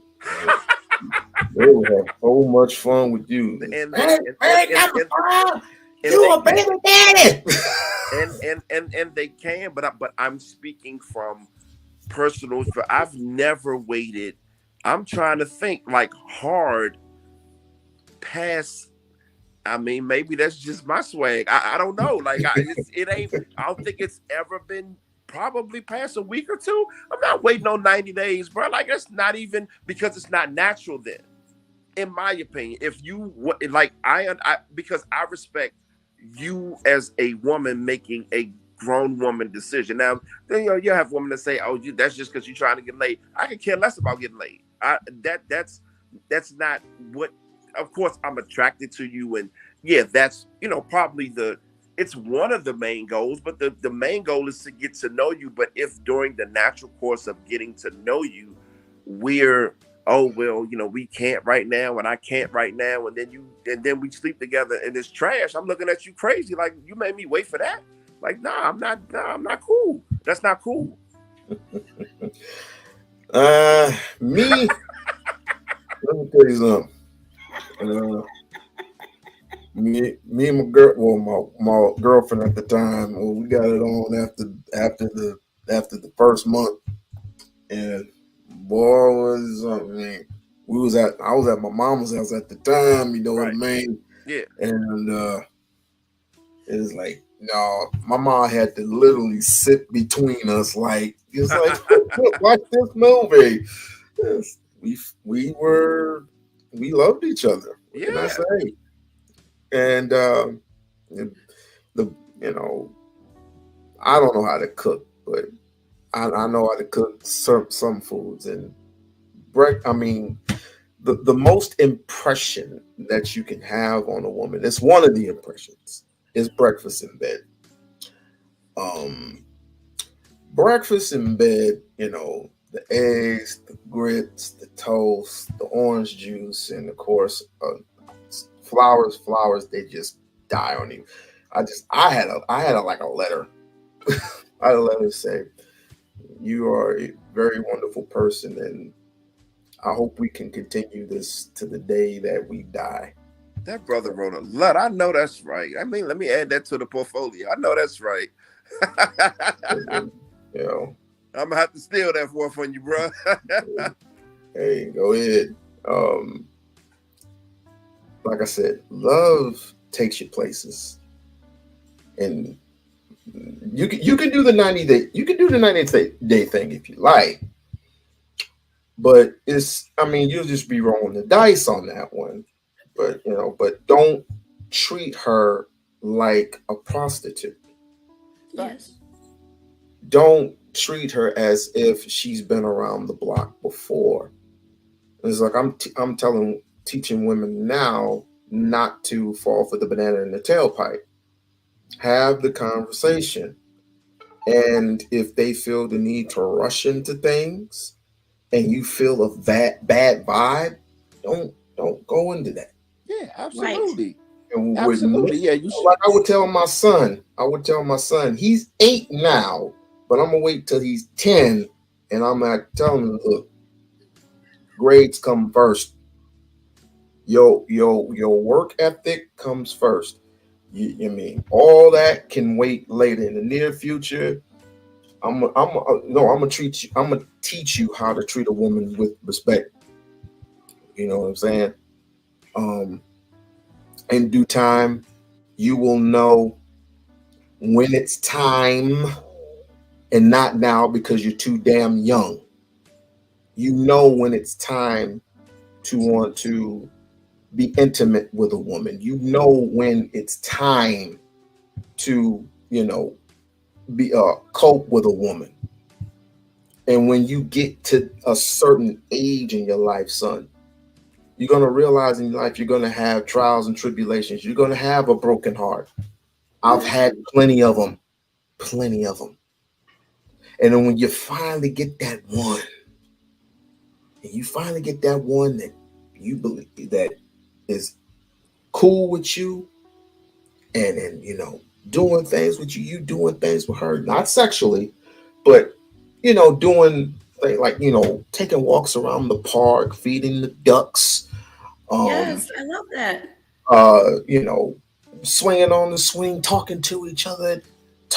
They would have so much fun with you. And they Hey, hey, number and, 5, and you they a baby daddy. and they can, but I'm speaking from personal. I've never waited. I'm trying to think like hard past. I mean, maybe that's just my swag. I don't know. Like, it ain't. I don't think it's ever been probably past a week or two. I'm not waiting on 90 days, bro. Like, that's not even because it's not natural then. In my opinion, if you like, I because I respect you as a woman making a grown woman decision. Now, then you have women that say, "Oh, that's just because you're trying to get laid." I could care less about getting laid. That's not what. Of course, I'm attracted to you, and yeah, that's probably it's one of the main goals, but the main goal is to get to know you. But if during the natural course of getting to know you, we're oh well, we can't right now, and I can't right now, and then we sleep together and it's trash. I'm looking at you crazy, like you made me wait for that. Like, I'm not cool. That's not cool. Me, let me tell you something. Me and my girl, well, my girlfriend at the time, well, we got it on after the first month, and boy was I mean, I was at my mama's house at the time, you know what I Right. mean, Yeah. and it was like, no, my mom had to literally sit between us, like it's like watch this movie. Yes, we loved each other. What can I Yeah. say? And the I don't know how to cook, but I know how to cook some foods and I mean, the most impression that you can have on a woman, it's one of the impressions, is breakfast in bed. Um, Breakfast in bed, the eggs, the grits, the toast, the orange juice, and of course, flowers. Flowers, they just die on you. I had a like a letter. I had a letter say, "You are a very wonderful person, and I hope we can continue this to the day that we die." That brother wrote a lot. I know that's right. I mean, let me add that to the portfolio. I know that's right. And, you know, I'm gonna have to steal that one from you, bro. hey, go ahead. Um, like I said, love takes you places, and you can do the 90 day thing if you like, but you'll just be rolling the dice on that one. But don't treat her like a prostitute. Yes. Don't treat her as if she's been around the block before. It's like I'm teaching women now not to fall for the banana in the tailpipe. Have the conversation, and if they feel the need to rush into things, and you feel a bad vibe, don't go into that. Yeah, Right. absolutely. And with me, Absolutely. Yeah, you should. like I would tell my son, he's 8 now, but I'm gonna wait till he's 10, and I'm gonna tell him, look, grades come first. Your work ethic comes first. You mean all that can wait later in the near future. I'm gonna treat you. I'm gonna teach you how to treat a woman with respect. You know what I'm saying? Um, in due time, you will know when it's time, and not now because you're too damn young. You know when it's time to want to be intimate with a woman. You know when it's time to, be cope with a woman. And when you get to a certain age in your life, son, you're gonna realize in life you're gonna have trials and tribulations. You're gonna have a broken heart. I've Yes. had plenty of them, plenty of them. And then when you finally get that one, and you finally get that one that you believe that is cool with you, and doing things with you, you doing things with her, not sexually, but doing things like taking walks around the park, feeding the ducks, um, Yes. I love that. uh, you know, swinging on the swing, talking to each other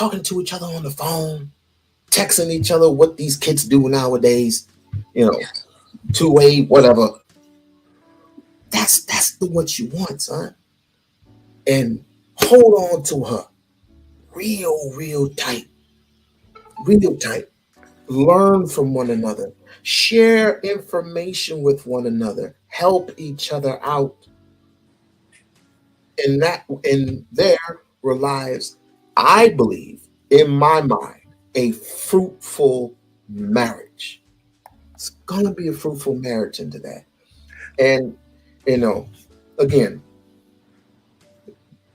on the phone, texting each other what these kids do nowadays, you know, 2-way, whatever. That's what you want, son. And hold on to her real tight, real tight. Learn from one another, share information with one another, help each other out. And there relies, I believe, in my mind, a fruitful marriage. It's gonna be a fruitful marriage into that. And again,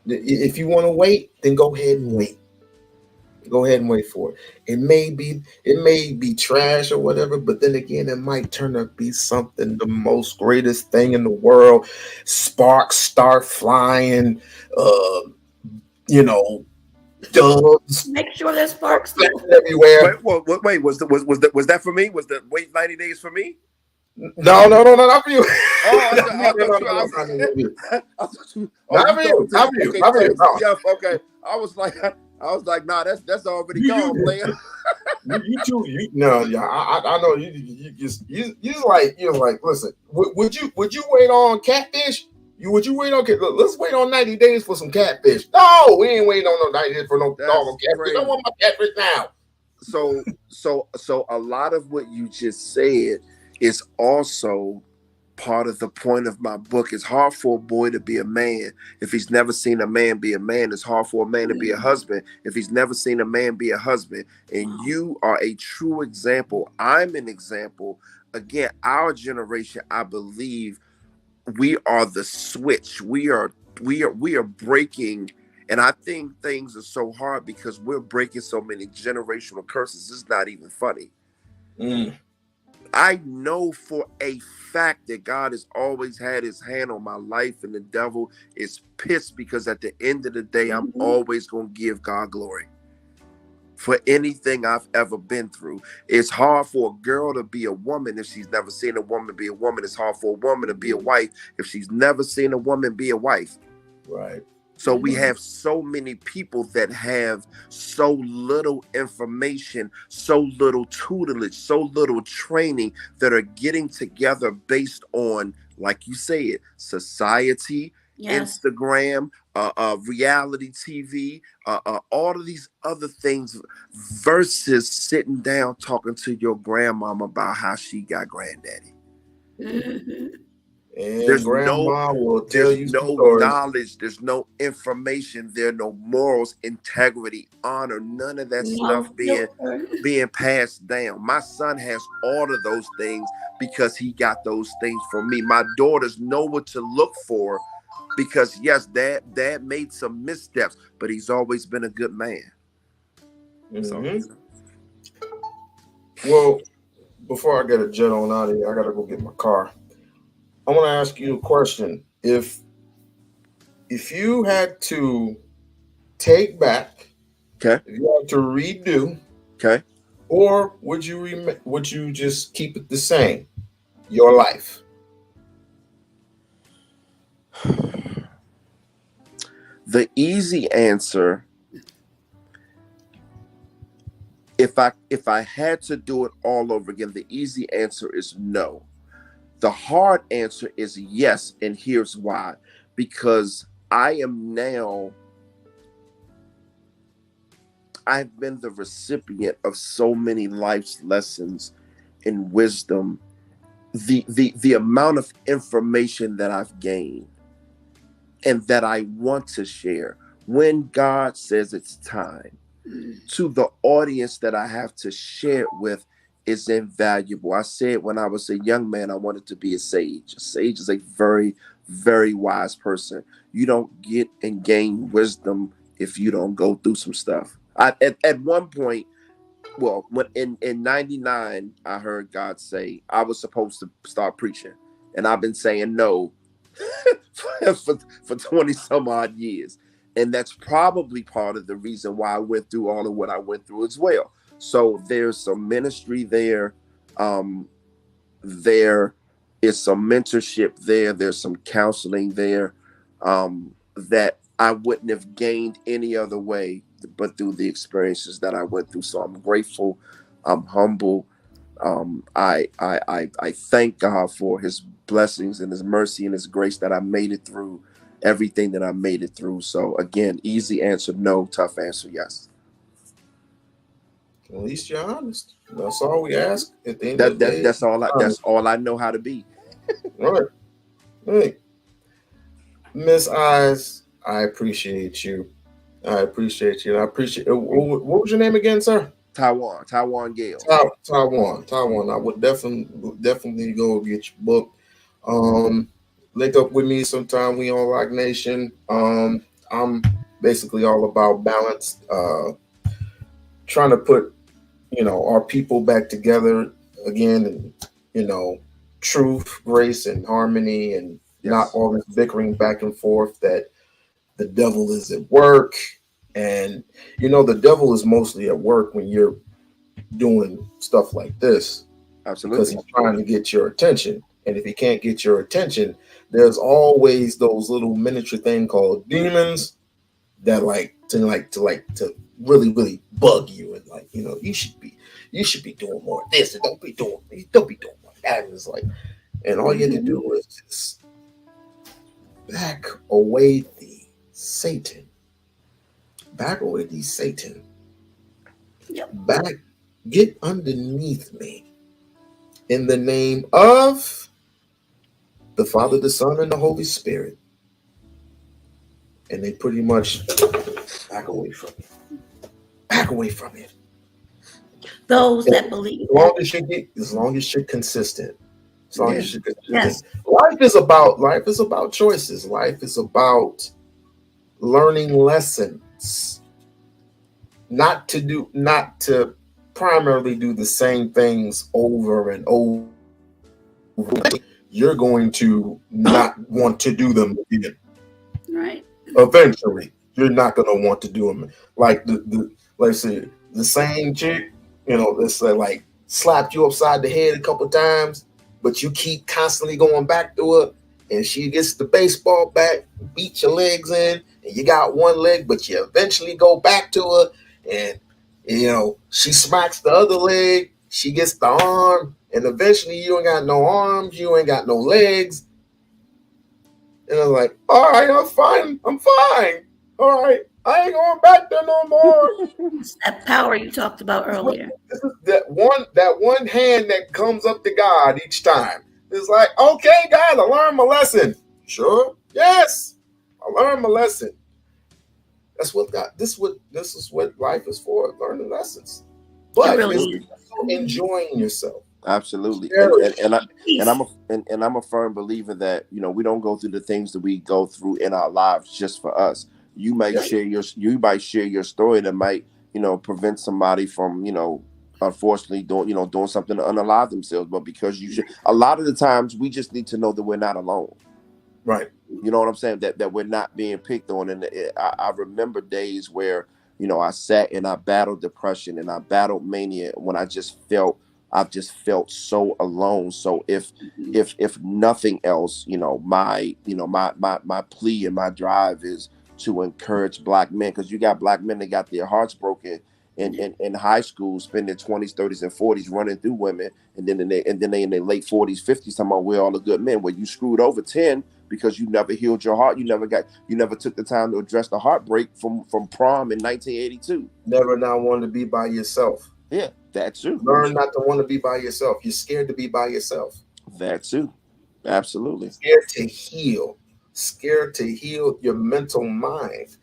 if you want to wait, then go ahead and wait. Go ahead and wait for it. It may be trash or whatever, but then again, it might turn out to be something, the most greatest thing in the world. Sparks start flying, uh, you know, doves Make sure there's sparks. everywhere. Wait. Was that for me? Was the wait 90 days for me? No, not for you. Oh, Not for you. Not for you. No. Yeah, okay. I was like, nah, that's already gone, player. Yeah, I know you're like, listen, would you wait on catfish? Would you wait on let's wait on 90 days for some catfish? No, we ain't waiting on no 90 days for no doggone catfish. I want my catfish now. So a lot of what you just said is also part of the point of my book. It's hard for a boy to be a man if he's never seen a man be a man. It's hard for a man to be a husband if he's never seen a man be a husband. And you are a true example. I'm an example. Again, our generation, I believe, we are the switch. We are breaking. And I think things are so hard because we're breaking so many generational curses. It's not even funny. I know for a fact that God has always had his hand on my life, and the devil is pissed because at the end of the day, I'm always going to give God glory for anything I've ever been through. It's hard for a girl to be a woman if she's never seen a woman be a woman. It's hard for a woman to be a wife if she's never seen a woman be a wife. Right. So we have so many people that have so little information, so little tutelage, so little training that are getting together based on, like you said, society, Instagram, reality TV, all of these other things versus sitting down talking to your grandmama about how she got granddaddy. And there's grandma will tell you no stories. knowledge, there's no information, there are no morals, integrity, honor, none of that stuff being passed down. My son has all of those things because he got those things from me. My daughters know what to look for because yes, dad made some missteps, but he's always been a good man. Well, before I get a jet on out of here, I gotta go get my car. I want to ask you a question. If you had to take back, okay, if you had to redo, okay, or would you just keep it the same, your life? The easy answer, if I had to do it all over again, the easy answer is no. The hard answer is yes, and here's why. Because I've been the recipient of so many life's lessons and wisdom. The amount of information that I've gained and that I want to share when God says it's time to the audience that I have to share it with is invaluable. I said when I was a young man, I wanted to be a sage. A sage is a very, very wise person. You don't get and gain wisdom if you don't go through some stuff. At one point, well, when in 99, I heard God say I was supposed to start preaching. And I've been saying no for 20 some odd years. And that's probably part of the reason why I went through all of what I went through as well. So there's some ministry there. There is some mentorship there. There's some counseling there that I wouldn't have gained any other way but through the experiences that I went through. So I'm grateful. I'm humble. I thank God for his blessings and his mercy and his grace that I made it through everything that I made it through. So again, easy answer, no. Tough answer, yes. At least you're honest. That's all we ask at the end of the day. That's all I know how to be. All right. Miss Eyes, I appreciate you. I appreciate you. I appreciate. What was your name again, sir? Taiwan Gales. Taiwan. I would definitely go get your book. Um, Link up with me sometime. We on Rock Nation. I'm basically all about balance. Trying to put our people back together again, and truth, grace, and harmony, and not Yes, all this bickering back and forth that the devil is at work. And the devil is mostly at work when you're doing stuff like this, because absolutely. he's trying to get your attention. And if he can't get your attention, there's always those little miniature thing called demons that like to really bug you, and you should be doing more of this, and don't be doing more of that. And it's like, and all you have to do is just back away the Satan. Back away the Satan. Yep. Back, get underneath me in the name of the Father, the Son, and the Holy Spirit. And they pretty much back away from it. Back away from it. Those that believe. As long as you're consistent. As long as you're consistent. Yes. Life is about choices. Life is about learning lessons. Not to primarily do the same things over and over. You're going to not want to do them again. Right. Eventually, you're not going to want to do them. Like let's say the same chick, let's say like slapped you upside the head a couple times, but you keep constantly going back to her, and she gets the baseball bat, beat your legs in, and you got one leg, but you eventually go back to her, and she smacks the other leg, she gets the arm, and eventually you ain't got no arms, you ain't got no legs. And I'm like, all right, I'm fine. All right, I ain't going back there no more. That power you talked about earlier. This is that one hand that comes up to God each time. It's like, okay, God, I learned my lesson. Sure, yes, I learned my lesson. That's what God. This is what life is for: learning lessons. But Really it's also enjoying yourself. Absolutely, Cherish. and I'm a firm believer that we don't go through the things that we go through in our lives just for us. You might Yes. share your story that might prevent somebody from unfortunately doing something to unalive themselves. But because a lot of the times we just need to know that we're not alone. Right. You know what I'm saying? That we're not being picked on. And I remember days where I sat and I battled depression and I battled mania when I've just felt so alone. So if nothing else, my plea and my drive is to encourage Black men, because you got Black men that got their hearts broken in high school, spend their 20s, 30s, and 40s running through women, and then they in their late 40s, 50s, talking about we're all the good men. Where you screwed over 10 because you never healed your heart, you never took the time to address the heartbreak from prom in 1982. Never not want to be by yourself. Yeah, that's true. Learn not to want to be by yourself. You're scared to be by yourself. That's too. Absolutely. Scared to heal. Scared to heal your mental mind.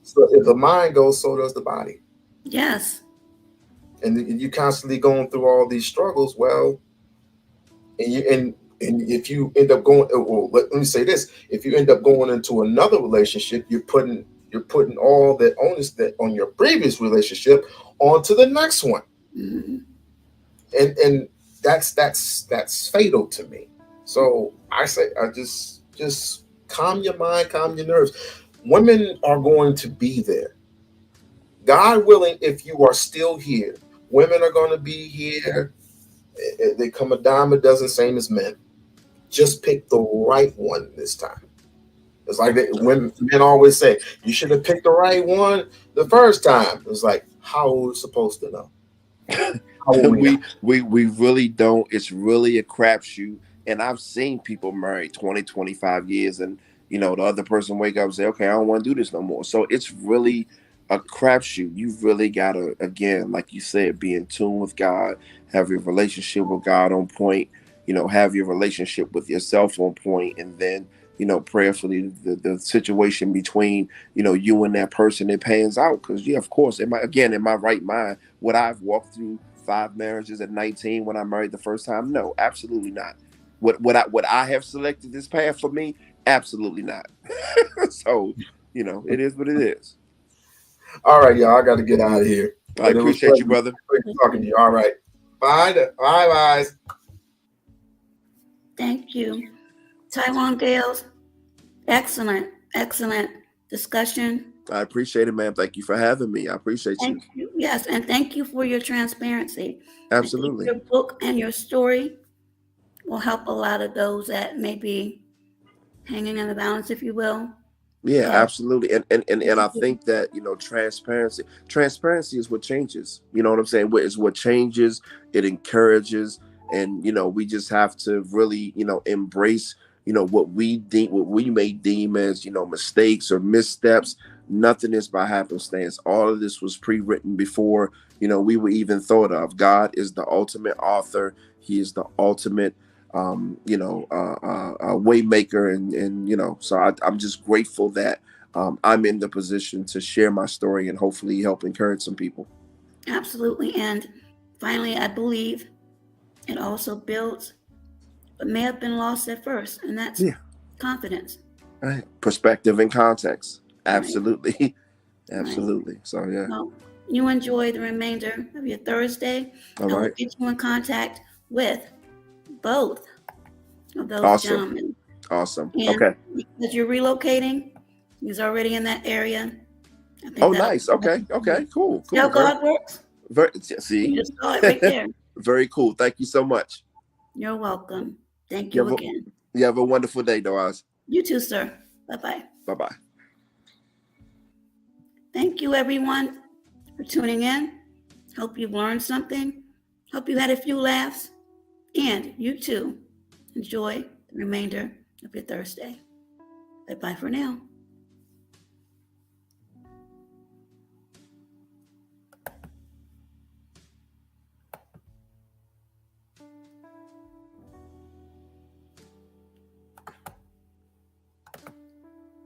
So if the mind goes, so does the body. Yes. And you constantly going through all these struggles. Well, and if you end up going, well, let me say this: if you end up going into another relationship, you're putting all that onus that on your previous relationship onto the next one. Mm-hmm. And that's fatal to me. So I say, I just calm your mind, calm your nerves. Women are going to be there, God willing. If you are still here, women are going to be here. They come a dime a dozen, same as men. Just pick the right one this time. It's like when men always say, you should have picked the right one the first time. It's like, how are we supposed to know? we really don't. It's really a crapshoot. And I've seen people married 20, 25 years, and the other person wake up and say, okay, I don't want to do this no more. So it's really a crapshoot. You really gotta, again, like you said, be in tune with God, have your relationship with God on point, have your relationship with yourself on point, and then prayerfully the situation between, you and that person, it pans out. Because yeah, of course, in my right mind, would I have walked through 5 marriages at 19 when I married the first time? No, absolutely not. Would I have selected this path for me? Absolutely not. So, it is what it is. All right, y'all. I got to get out of here. I But it was appreciate you, brother. pleasure talking to you. All right. Bye. Bye, guys. Thank you. Taiwan Gales, excellent discussion. I appreciate it, ma'am. Thank you for having me. I appreciate you. Thank you. Yes, and thank you for your transparency. I think Absolutely. your book and your story will help a lot of those that may be hanging in the balance, if you will. Yeah, So, absolutely. And I think that, transparency is what changes. You know what I'm saying? It's what changes, it encourages, and we just have to really, embrace, what we may deem as, mistakes or missteps. Nothing is by happenstance. All of this was pre-written before, we were even thought of. God is the ultimate author. He is the ultimate way maker, and so I'm just grateful that I'm in the position to share my story and hopefully help encourage some people. absolutely. And finally, I believe it also builds what may have been lost at first, and that's Yeah. confidence. Right. Perspective and context. Right. Absolutely. Right. Absolutely. So yeah. Well, you enjoy the remainder of your Thursday. All I will right. get you in contact with both of those Awesome. gentlemen. Awesome. And Okay. because you're relocating, he's already in that area. I think Oh, that'll nice. Okay. Okay. Cool. see how Cool. Very, God works. very. You See. just saw it right there. Very cool. Thank you so much. You're welcome. Thank You you have a, again. you have a wonderful day, Doaz. You too, sir. Bye-bye. Bye bye. Thank you, everyone, for tuning in. Hope you've learned something. Hope you had a few laughs. And you too, enjoy the remainder of your Thursday. Bye-bye for now.